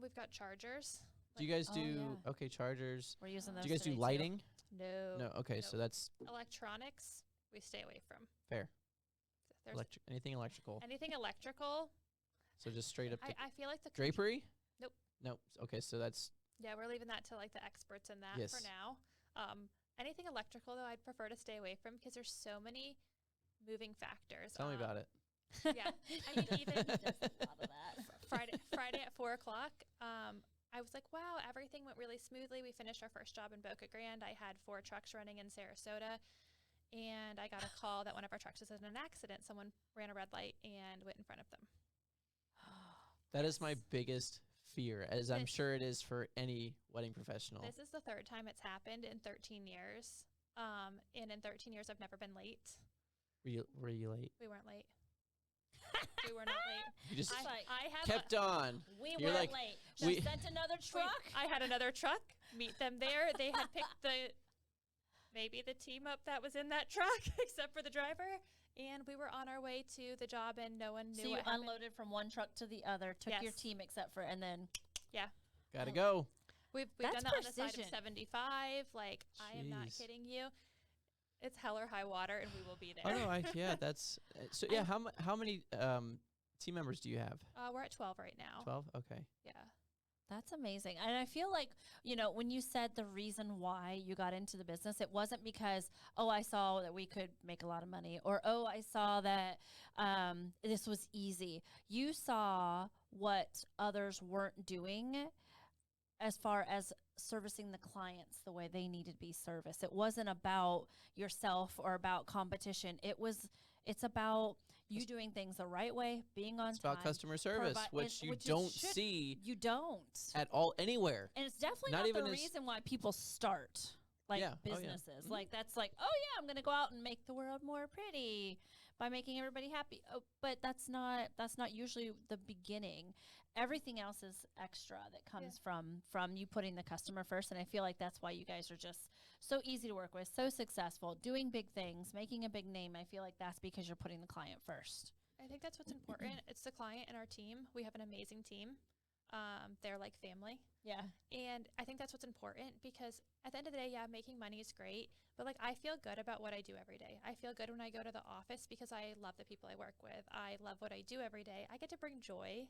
We've got chargers. Do you guys do chargers? We're using those. Do you guys do lighting? No. Okay, so that's electronics. We stay away from. Fair. Anything electrical. Anything electrical. So just straight up. I feel like the drapery. Nope. Okay, so that's. Yeah, we're leaving that to like the experts in that for now. Anything electrical though, I'd prefer to stay away from because there's so many moving factors. Tell me about it. Yeah, I mean even Friday at 4:00. I was like, wow, everything went really smoothly. We finished our first job in Boca Grande. I had 4 trucks running in Sarasota, and I got a call that one of our trucks was in an accident. Someone ran a red light and went in front of them. That is my biggest fear, as I'm sure it is for any wedding professional. This is the 3rd time it's happened in 13 years. And in 13 years, I've never been late. Were you late? We weren't late. We were not late. You just I kept on. We You're weren't like, late. we Just sent another truck. I had another truck. Meet them there. They had picked maybe the team up that was in that truck, except for the driver. And we were on our way to the job, and no one knew so what happened. unloaded from one truck to the other, took your team except for, and then. Yeah. Gotta go. We've done that on the side of 75. Like, I am not kidding you. It's hell or high water, and we will be there. Oh no, that's so. Yeah, how many team members do you have? We're at 12 right now. 12. Okay. Yeah. That's amazing. And I feel like, when you said the reason why you got into the business, it wasn't because, I saw that we could make a lot of money, or, I saw that this was easy. You saw what others weren't doing as far as servicing the clients the way they needed to be serviced. It wasn't about yourself or about competition. It's about you doing things the right way, being on time. It's about customer service, which you don't see at all anywhere. And it's definitely not the reason why people start businesses. Mm-hmm. Like, that's like, I'm going to go out and make the world more pretty by making everybody happy. But that's not usually the beginning. Everything else is extra that comes from you putting the customer first. And I feel like that's why you guys are just so easy to work with, so successful, doing big things, making a big name. I feel like that's because you're putting the client first. I think that's what's important. It's the client and our team. We have an amazing team. They're like family. Yeah. And I think that's what's important, because at the end of the day, making money is great, but like, I feel good about what I do every day. I feel good when I go to the office because I love the people I work with. I love what I do every day. I get to bring joy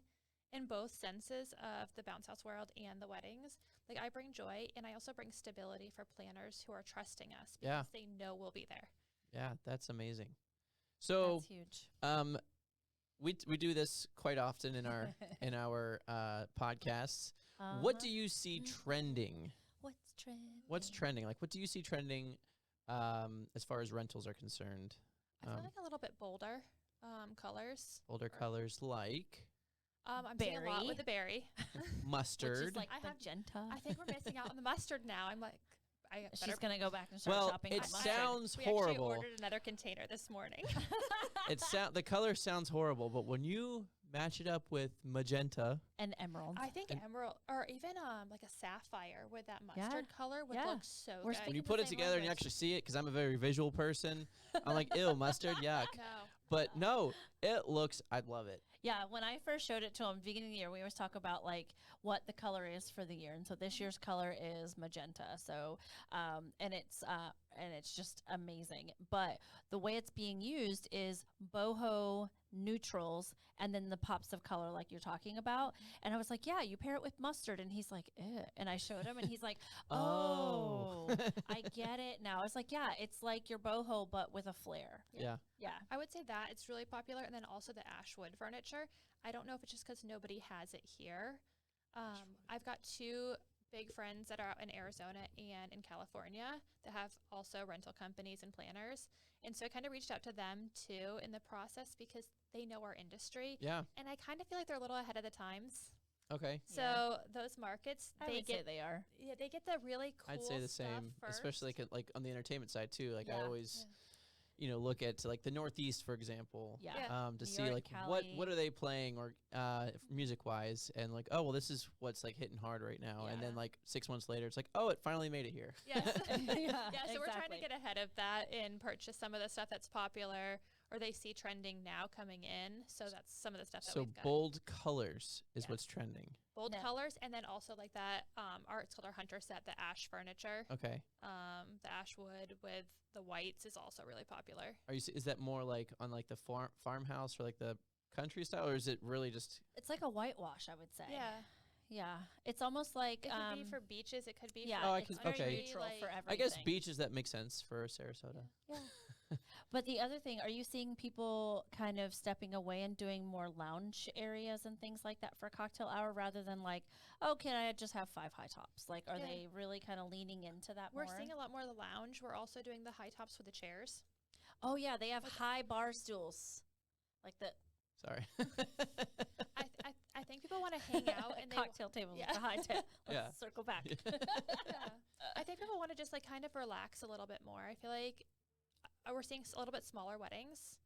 in both senses of the bounce house world and the weddings. Like, I bring joy, and I also bring stability for planners who are trusting us because they know we'll be there. Yeah, that's amazing. So that's huge. We do this quite often in our podcasts. What do you see trending? What's trending? Like, what do you see trending as far as rentals are concerned? I feel like a little bit bolder colors. Bolder colors like? I'm seeing a lot with the berry. Mustard. Which is like magenta. I think we're missing out on the mustard now. I'm like, she's going to go back and start shopping. It sounds horrible. We actually ordered another container this morning. The color sounds horrible, but when you match it up with magenta and emerald, I think emerald, or even like a sapphire with that mustard color would look so good. When you put it together and you actually see it, because I'm a very visual person, I'm like, ew, mustard, yuck. No. But no, it looks, I'd love it. Yeah, when I first showed it to him beginning of the year, we always talk about like what the color is for the year, and so this year's color is magenta. So, and it's just amazing. But the way it's being used is boho neutrals and then the pops of color like you're talking about. And I was like, yeah, you pair it with mustard, and he's like, ew. And I showed him, and he's like, oh, I get it now. I was like, yeah, it's like your boho but with a flare. Yeah. I would say that it's really popular, and then also the ashwood furniture. I don't know if it's just because nobody has it here. I've got 2 big friends that are out in Arizona and in California that have also rental companies and planners. And so I kind of reached out to them too in the process because they know our industry. Yeah. And I kind of feel like they're a little ahead of the times. Okay. So those markets, they are. Yeah, they get the really cool I'd say the same, first. especially like on the entertainment side too. Like I always look at like the Northeast, for example, to New see York, like Cali. what are they playing or music wise, and like, oh well, this is what's like hitting hard right now, and then like 6 months later, it's like, oh, it finally made it here. Yes. So we're trying to get ahead of that and purchase some of the stuff that's popular or they see trending now coming in. So that's some of the stuff that we've got. So bold colors is what's trending. Bold colors, and then also like that it's called our Hunter set, the ash furniture. Okay. The ash wood with the whites is also really popular. Is that more like on like the farmhouse or like the country style, or is it really just? It's like a whitewash, I would say. Yeah. Yeah, it's almost like it could be for beaches. It could be for it's very neutral for everything. I guess beaches, that makes sense for Sarasota. Yeah. But the other thing, are you seeing people kind of stepping away and doing more lounge areas and things like that for cocktail hour rather than like, oh, can I just have 5 high tops? Like, are they really kind of leaning into that more? We're seeing a lot more of the lounge. We're also doing the high tops for the chairs. Oh, yeah. They have high bar stools. Like the... Sorry. I think people want to hang out and cocktail table with the high table. Let's circle back. I think people want to just like kind of relax a little bit more. I feel like we're seeing a little bit smaller weddings.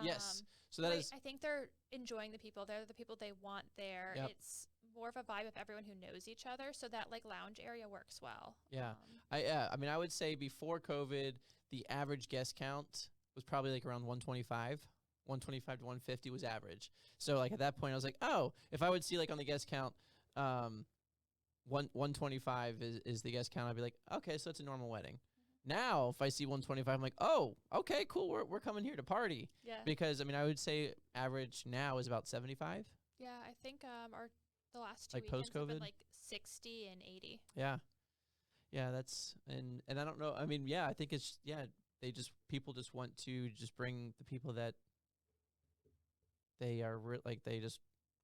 Yes. So that is. I think they're enjoying the people. They're the people they want there. Yep. It's more of a vibe of everyone who knows each other. So that like lounge area works well. Yeah. I mean, I would say before COVID, the average guest count was probably like around 125. 125 to 150 was average. So like at that point I was like, oh, if I would see like on the guest count, 125 is the guest count, I'd be like, okay, so it's a normal wedding. Now if I see 125, I'm like, oh, okay, cool, we're coming here to party. Yeah. Because I mean, I would say average now is about 75. Yeah, I think the last 2 like weekends have been post-COVID? like 60 and 80. Yeah. Yeah, that's and I don't know. I mean, yeah, I think it's people just want to just bring the people that they are they just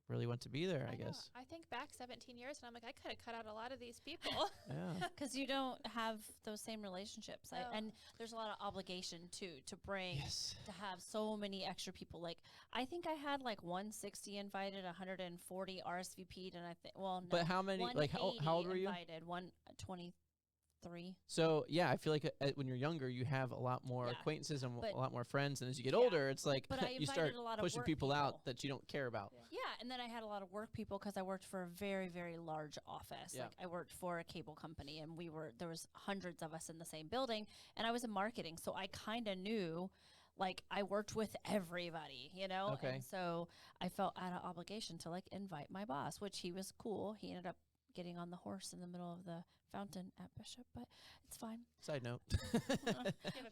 really want to be there, I guess. I think back 17 years and I'm like, I could have cut out a lot of these people. Yeah. Because you don't have those same relationships. No. And there's a lot of obligation, too, to bring, to have so many extra people. Like, I think I had, like, 160 invited, 140 RSVP'd, and I think, well, no. But how many, like, how old were you? Invited, 123. So, yeah, I feel like when you're younger, you have a lot more acquaintances and a lot more friends. And as you get older, it's like you start pushing people out that you don't care about. Yeah, and then I had a lot of work people because I worked for a very, very large office. Yeah. Like I worked for a cable company, and there was hundreds of us in the same building, and I was in marketing, so I kind of knew, like, I worked with everybody, you know? Okay. And so I felt out of obligation to, like, invite my boss, which he was cool. He ended up getting on the horse in the middle of the fountain at Bishop, but it's fine. Side note.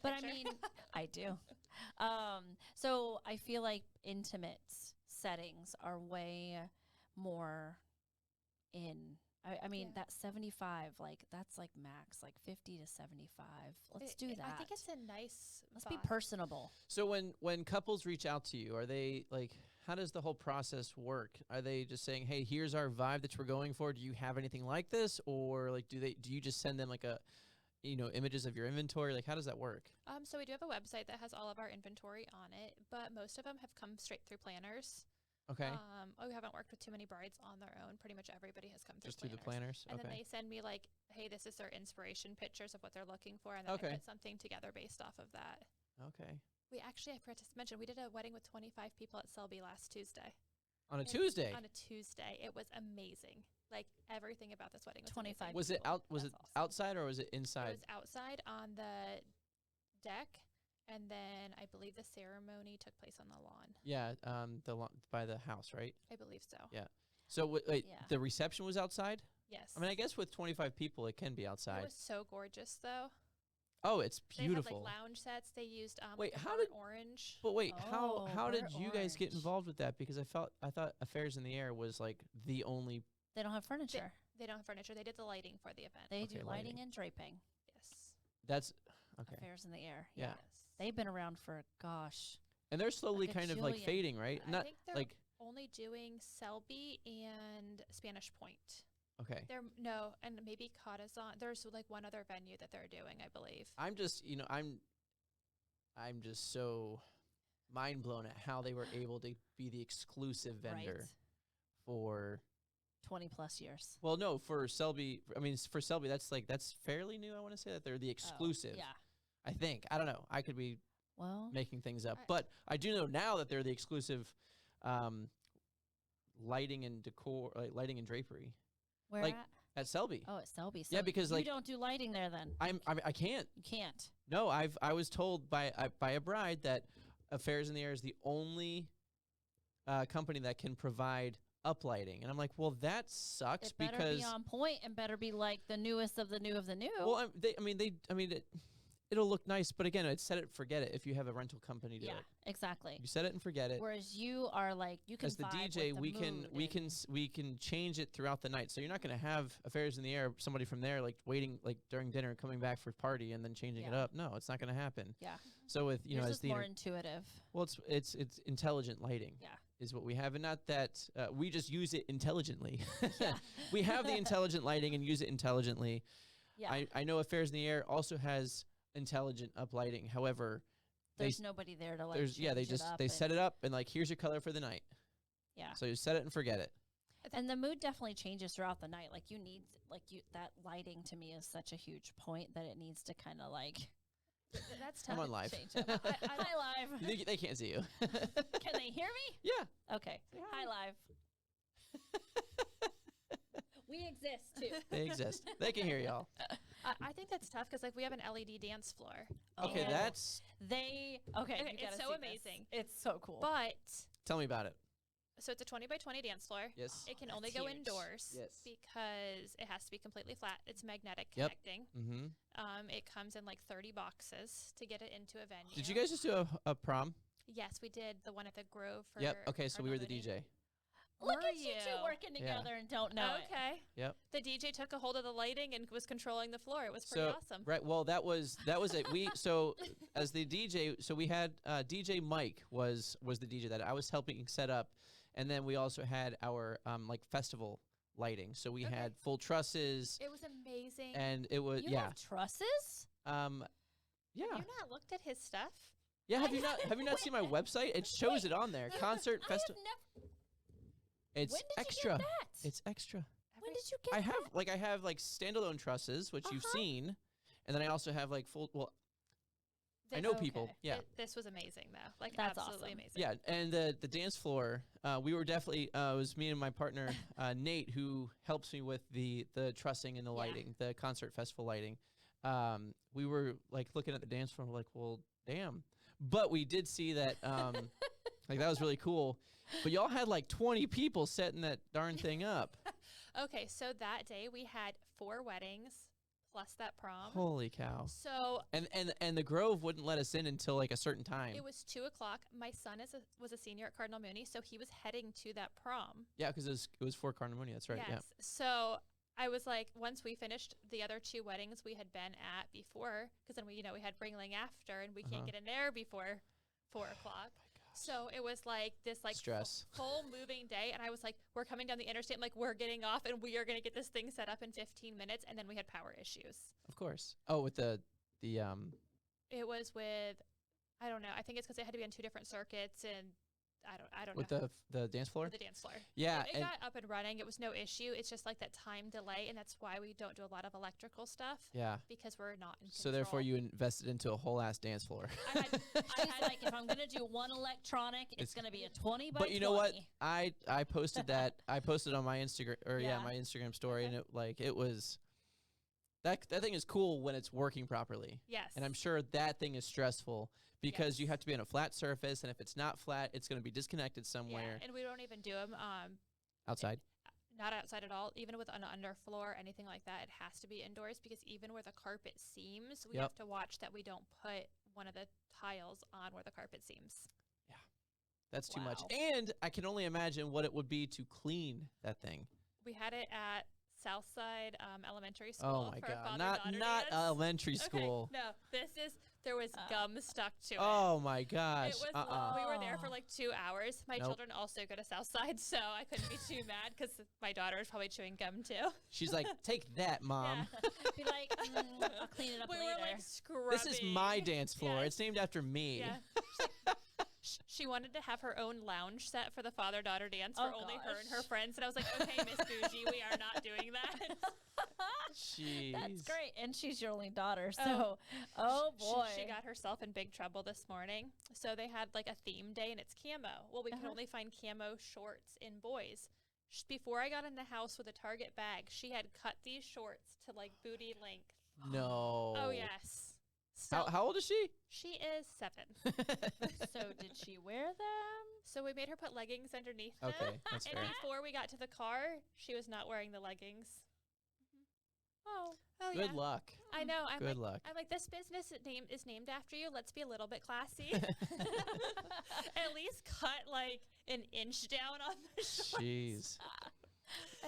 But I mean, I do. So I feel like intimate settings are way more in. I mean, that 75, like, that's like max, like 50 to 75. Let's do that. I think it's a nice Let's vibe. be personable. So when couples reach out to you, are they like, how does the whole process work? Are they just saying, hey, here's our vibe that we're going for. Do you have anything like this? Or like, do you just send them like images of your inventory? Like, how does that work? So we do have a website that has all of our inventory on it, but most of them have come straight through planners. Okay. We haven't worked with too many brides on their own. Pretty much everybody has come just through the planners. And okay. then they send me like, hey, this is their inspiration pictures of what they're looking for, and then I put something together based off of that. Okay. We actually, I forgot to mention, we did a wedding with 25 people at Selby last Tuesday. On a Tuesday? On a Tuesday. It was amazing. Like, everything about this wedding was 25 amazing. Was it Was it outside or was it inside? It was outside on the deck, and then I believe the ceremony took place on the lawn. Yeah, the lawn by the house, right? I believe so. Yeah. So wait, the reception was outside? Yes. I mean, I guess with 25 people, it can be outside. It was so gorgeous, though. Oh, it's beautiful. They had like lounge sets. They used wait, like how did orange? But wait, how did you guys get orange. involved with that? Because I thought Affairs in the Air was like the only. They don't have furniture. They don't have furniture. They did the lighting for the event. They do lighting and draping. Yes. That's okay. Affairs in the Air. Yeah. Yes. They've been around for And they're slowly like kind of like fading, right? I Not think they're like only doing Selby and Spanish Point. okay. And maybe Cottazon. There's like one other venue that they're doing, I believe. I'm just, I'm just so mind blown at how they were able to be the exclusive vendor for 20 plus years. Well, no, for Selby. I mean, for Selby, that's fairly new. I want to say that they're the exclusive. Yeah. I think. I don't know. I could be making things up, but I do know now that they're the exclusive lighting and decor, like lighting and drapery. Where like at Selby. Oh, at Selby. So yeah, because you don't do lighting there then. I can't. You can't. No, I was told by a bride that Affairs in the Air is the only company that can provide uplighting, and I'm like, well, that sucks it better be on point and better be like the newest of the new of the new. Well, it'll look nice, but again, it's set it and forget it if you have a rental company do it. Exactly. You set it and forget it. Whereas you are like, you can as the DJ, we can change it throughout the night. So you're not going to have Affairs in the Air, somebody from there like waiting like during dinner, coming back for party and then changing it up. No, it's not going to happen. Yeah. So with as the more intuitive. Well, it's intelligent lighting. Yeah. Is what we have, and not that we just use it intelligently. We have the intelligent lighting and use it intelligently. Yeah. I know Affairs in the Air also has intelligent up lighting. However, there's nobody there to like. They set it up and like, here's your color for the night. Yeah. So you set it and forget it. And the mood definitely changes throughout the night. Like that lighting to me is such a huge point that it needs to kind of like. That's tough. I'm on live. Hi, live. They can't see you. Can they hear me? Yeah. Okay. Hi, live. We exist too. They exist. They can hear y'all. I think that's tough because like we have an LED dance floor. Okay, that's it's so amazing. It's so cool. But tell me about it. So it's a 20 by 20 dance floor. Yes. It can only go indoors. Yes. Because it has to be completely flat. It's magnetic connecting. Mm-hmm. It comes in like 30 boxes to get it into a venue. Did you guys just do a prom? Yes, we did the one at the Grove. For Okay, so we were the DJ. Look at you two working together and don't know it. Okay. Yep. The DJ took a hold of the lighting and was controlling the floor. It was pretty awesome. Right. Well, that was it. So as the DJ, so we had DJ Mike was the DJ that I was helping set up, and then we also had our like festival lighting. So we had full trusses. It was amazing. And it was You have trusses? Yeah. Have you not looked at his stuff? Yeah. Have you not seen my website? It shows it on there. Concert festival. It's extra. When did you get that? It's extra. When did you get that? I have like standalone trusses, which you've seen, and then I also have like full. Well, I know people. Yeah, this was amazing though. Like that's absolutely awesome. amazing. Yeah, and the dance floor, we were definitely. It was me and my partner Nate who helps me with the trussing and the lighting, the concert festival lighting. We were like looking at the dance floor, like, well, damn. But we did see that, like that was really cool. But y'all had like 20 people setting that darn thing up. Okay, so that day we had 4 weddings plus that prom. Holy cow! So and the Grove wouldn't let us in until like a certain time. It was 2:00. My son was a senior at Cardinal Mooney, so he was heading to that prom. Yeah, because it was for Cardinal Mooney. That's right. Yes. Yeah. So I was like, once we finished the other 2 weddings we had been at before, because then we had Ringling after, and we can't get in there before 4:00. So it was like this stress. Full moving day, and I was like, we're coming down the interstate, like we're getting off, and we are going to get this thing set up in 15 minutes, and then we had power issues. Of course. Oh, with the It was with, I don't know. I think it's because it had to be on 2 different circuits, and I don't know. With the dance floor? The dance floor. Yeah. It got up and running. It was no issue. It's just like that time delay, and that's why we don't do a lot of electrical stuff. Yeah. Because we're not in control. So therefore you invested into a whole ass dance floor. I had like, if I'm going to do one electronic, it's going to be a 20 by 20. But you know what? I posted that. I posted on my Instagram, my Instagram story, and it was... That thing is cool when it's working properly. Yes. And I'm sure that thing is stressful because you have to be on a flat surface, and if it's not flat, it's going to be disconnected somewhere. Yeah, and we don't even do them outside. Not outside at all. Even with an underfloor, anything like that, it has to be indoors because even where the carpet seams, we have to watch that we don't put one of the tiles on where the carpet seams. Yeah, that's too much. And I can only imagine what it would be to clean that thing. We had it at Southside Elementary School. Oh my God! Not elementary school. Okay. No, there was gum stuck to it. Oh my gosh! It was. We were there for like 2 hours. My children also go to Southside, so I couldn't be too mad because my daughter is probably chewing gum too. She's like, "Take that, Mom." Be like, I'll clean it up later. We were like scrubbing. This is my dance floor. It's named after me. Yeah. She wanted to have her own lounge set for the father-daughter dance for only her and her friends. And I was like, okay, Miss Bougie, we are not doing that. Jeez. That's great. And she's your only daughter. So, boy. She got herself in big trouble this morning. So they had like a theme day and it's camo. Well, we can only find camo shorts in boys. Before I got in the house with a Target bag, she had cut these shorts to like booty length. No. Oh, yes. So how old is she? She is 7. So did she wear them? So we made her put leggings underneath them. Okay, that's and fair. before we got to the car, she was not wearing the leggings. Oh, Good luck. I know. Good luck. I'm like, this business is named after you. Let's be a little bit classy. At least cut like an inch down on the shorts. Jeez.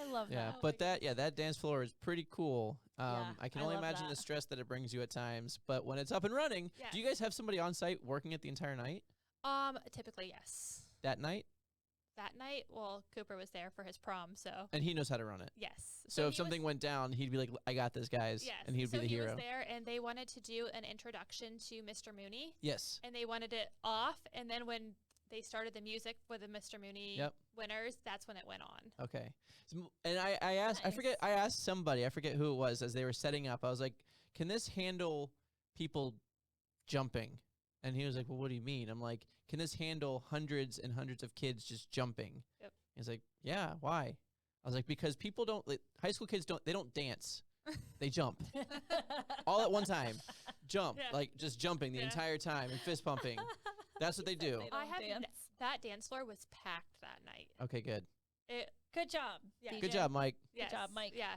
I love that. Yeah, but that dance floor is pretty cool. I can only imagine the that. stress that it brings you at times. But when it's up and running, do you guys have somebody on site working it the entire night? Typically, yes. That night? That night, well, Cooper was there for his prom, so. And he knows how to run it. Yes. So if something went down, he'd be like, I got this, guys. Yes. And he'd be the hero. He was there, and they wanted to do an introduction to Mr. Mooney. Yes. And they wanted it off, and then when they started the music for the Mr. Mooney winners, that's when it went on. Okay. And I asked, I asked somebody, I forget who it was, as they were setting up. I was like, can this handle people jumping? And he was like, well, what do you mean? I'm like, can this handle hundreds and hundreds of kids just jumping? Yep. He's like, yeah, why? I was like, because people don't, high school kids they don't dance. They jump. All at one time. Jump. Yeah. Like just jumping the entire time and fist pumping. That's what they do. That dance floor was packed that night. Okay, good. Good job. Yeah. Good job, Mike. Yes. Good job, Mike. Yeah,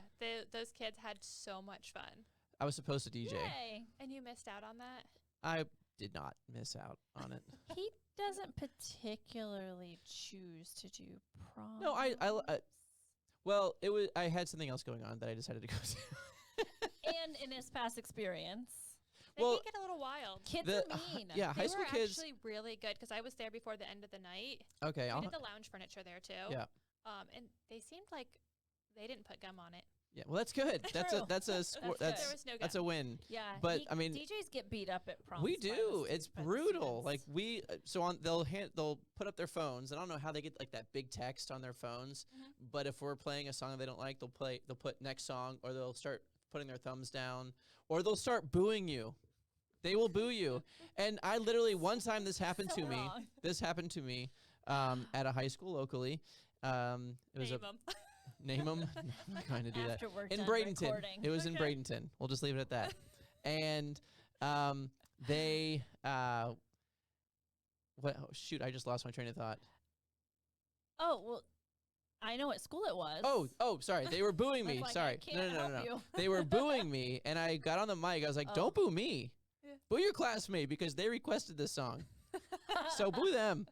those kids had so much fun. I was supposed to DJ. Yay. And you missed out on that? I did not miss out on it. He doesn't particularly choose to do prom. No, well, it was. I had something else going on that I decided to go to. And in his past experience, they can get a little wild. Kids are mean. Yeah, high school kids. They were actually really good because I was there before the end of the night. Okay, we did the lounge furniture there too. Yeah. And they seemed like they didn't put gum on it. Yeah, well, that's good. That's a score. There was no gum. That's a win. Yeah, but I mean, DJs get beat up at prom. We do. It's brutal. Like they'll put up their phones. I don't know how they get like that big text on their phones, but if we're playing a song that they don't like, they'll put next song, or they'll start putting their thumbs down, or they'll start booing you. They will boo you. And I literally one time this happened to me. This happened to me at a high school locally. It was Name them. I'm not going to do that. In Bradenton. Recording. It was in Bradenton. We'll just leave it at that. And they shoot, I just lost my train of thought. Oh, well, I know what school it was. Oh, sorry. They were booing me. Sorry. No. They were booing me, and I got on the mic. I was like, don't boo me. Yeah. Boo your classmate because they requested this song. So boo them.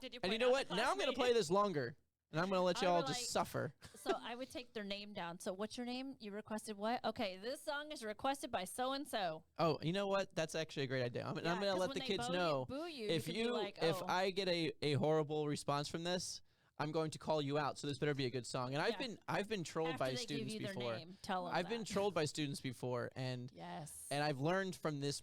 Did you and you know what? Now I'm going to play this longer. And I'm going to let y'all just suffer. So I would take their name down. So what's your name? You requested what? Okay, this song is requested by so-and-so. Oh, you know what? That's actually a great idea. I'm going to let the kids know. If I get a horrible response from this, I'm going to call you out. So this better be a good song. And I've been trolled by students before. I've been trolled by students before. And and I've learned from this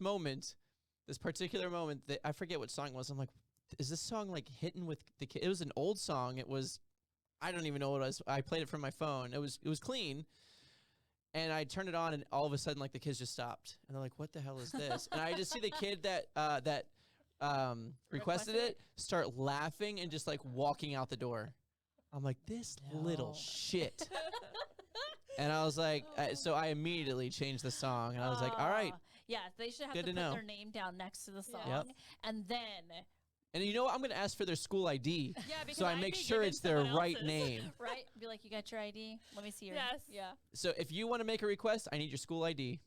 particular moment, that I forget what song it was. I'm like, is this song like hitting with the kid? It was an old song. It was, I don't even know what it was. I played it from my phone. It was clean. And I turned it on, and all of a sudden, like, the kids just stopped. And they're like, what the hell is this? And I just see the kid that requested it start laughing and just, like, walking out the door. I'm like, this little shit. And I was like, so I immediately changed the song. And I was like, all right. Yeah, they should have to put their name down next to the song. Yep. And then... And you know what? I'm going to ask for their school ID. Yeah, because so I make sure it's their right name. Right? Be like, you got your ID? Let me see your... Yes. Yeah. So if you want to make a request, I need your school ID.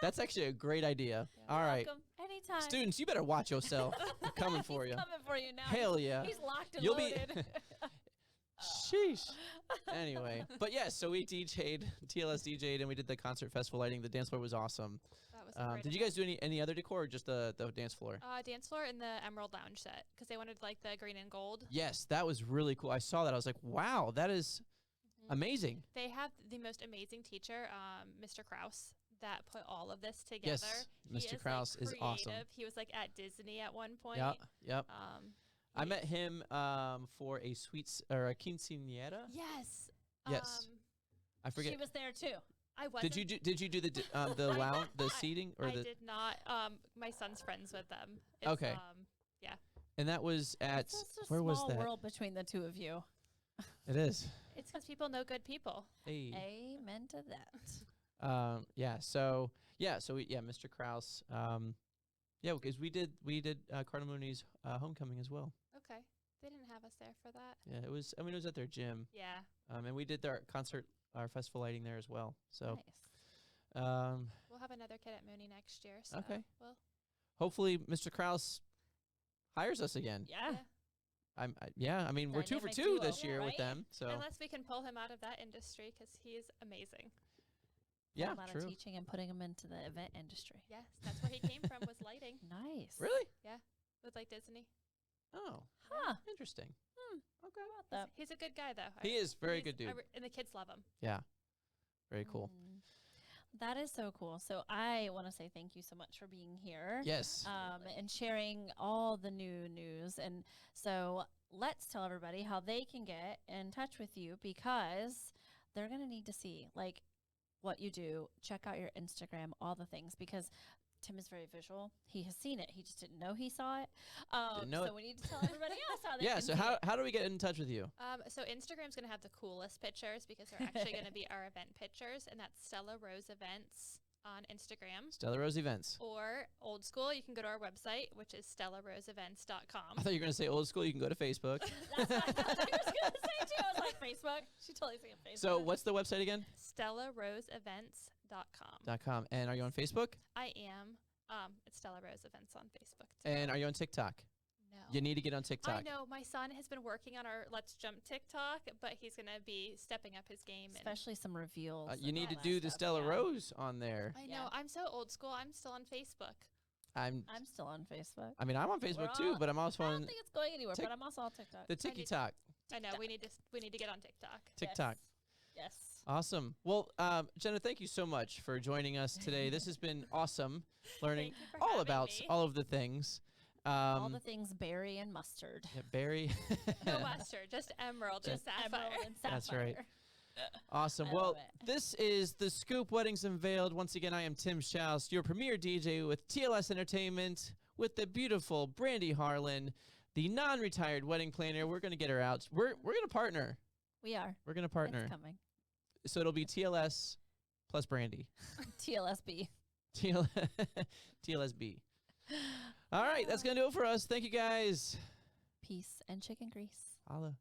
That's actually a great idea. Yeah, all right. Anytime. Students, you better watch yourself. I'm coming for you. Coming for you now. Hell yeah. He's locked and loaded. Sheesh. Anyway. But yes, so we TLS DJ'd, and we did the concert festival lighting. The dance floor was awesome. Did you guys do any other decor, or just the dance floor? Dance floor and the Emerald Lounge set, because they wanted like the green and gold. Yes, that was really cool. I saw that. I was like, wow, that is amazing. They have the most amazing teacher, Mr. Krause, that put all of this together. Yes, Mr. Krause is awesome. He was like at Disney at one point. Yep. I met him for a quinceañera. Yes. Yes. I forget. She was there too. I wasn't. Did you do the lounge, the seating, or I did not. My son's friends with them. It's, okay. Yeah. And that was at where was that? Small world between the two of you. It is. It's because people know good people. Hey. Amen to that. Yeah. So Mr. Krause. Yeah, because we did Cardinal Mooney's homecoming as well. Okay. They didn't have us there for that. Yeah, it was. I mean, it was at their gym. Yeah. And we did our festival lighting there as well. So, Nice. We'll have another kid at Mooney next year. So Okay. We'll, hopefully, Mr. Kraus hires us again. Yeah. I mean, we're 2 for Dynamic 2 duo, this year with right? them. So unless we can pull him out of that industry because he is amazing. yeah, A lot true. of teaching and putting them into the event industry. Yes, that's where he came from was lighting Nice. Really? with like Disney. Oh, Huh. interesting. Okay. About that. He's a good guy though. He is very good dude. And the kids love him. Yeah, very cool. That is so cool. So I want to say thank you so much for being here. Yes. And sharing all the new news. And so let's tell everybody how they can get in touch with you, because they're going to need to see like what you do. Check out your Instagram, all the things, because Tim is very visual. He has seen it. He just didn't know he saw it. Didn't know so it. we need to tell everybody else how they Yeah. can So see it. how do we get in touch with you? So Instagram's going to have the coolest pictures because they're actually going to be our event pictures, and that's Stella Rose Events on Instagram. Stella Rose Events. Or old school, you can go to our website, which is stellaroseevents.com. I thought you were gonna say old school. You can go to Facebook. That's what I thought you was going to say too. I was like, Facebook. She totally saying Facebook. So what's the website again? stellaroseevents.com. .com. And are you on Facebook? I am. It's Stella Rose Events on Facebook. And are you on TikTok? No. You need to get on TikTok. I know. My son has been working on our Let's Jump TikTok, but he's going to be stepping up his game. Especially some reveals. You and need to all do that the stuff, Stella yeah. Rose on there. I know. Yeah. I'm so old school. I'm still on Facebook. I'm still on Facebook. I mean, I'm on Facebook We're too, all- but I'm also I on don't think it's going anywhere, Tik- but I'm also on TikTok. the TikTok. I know. We need to get on TikTok. TikTok. Yes. Awesome. Well, Jenna, thank you so much for joining us today. This has been awesome, learning Thank you for all having about me. all of the things. All the things berry and mustard. Yeah, Barry. No mustard, just emerald and sapphire. Emerald and sapphire. That's right. Awesome. I Well, love it. this is the Scoop Weddings Unveiled. Once again, I am Tim Schaus, your premier DJ with TLS Entertainment, with the beautiful Brandy Harlan, the non-retired wedding planner. We're gonna get her out. We're gonna partner. We are. We're gonna partner. It's coming. So it'll be TLS plus Brandy. TLSB. TLSB. All right, that's gonna do it for us. Thank you guys. Peace and chicken grease. Holla.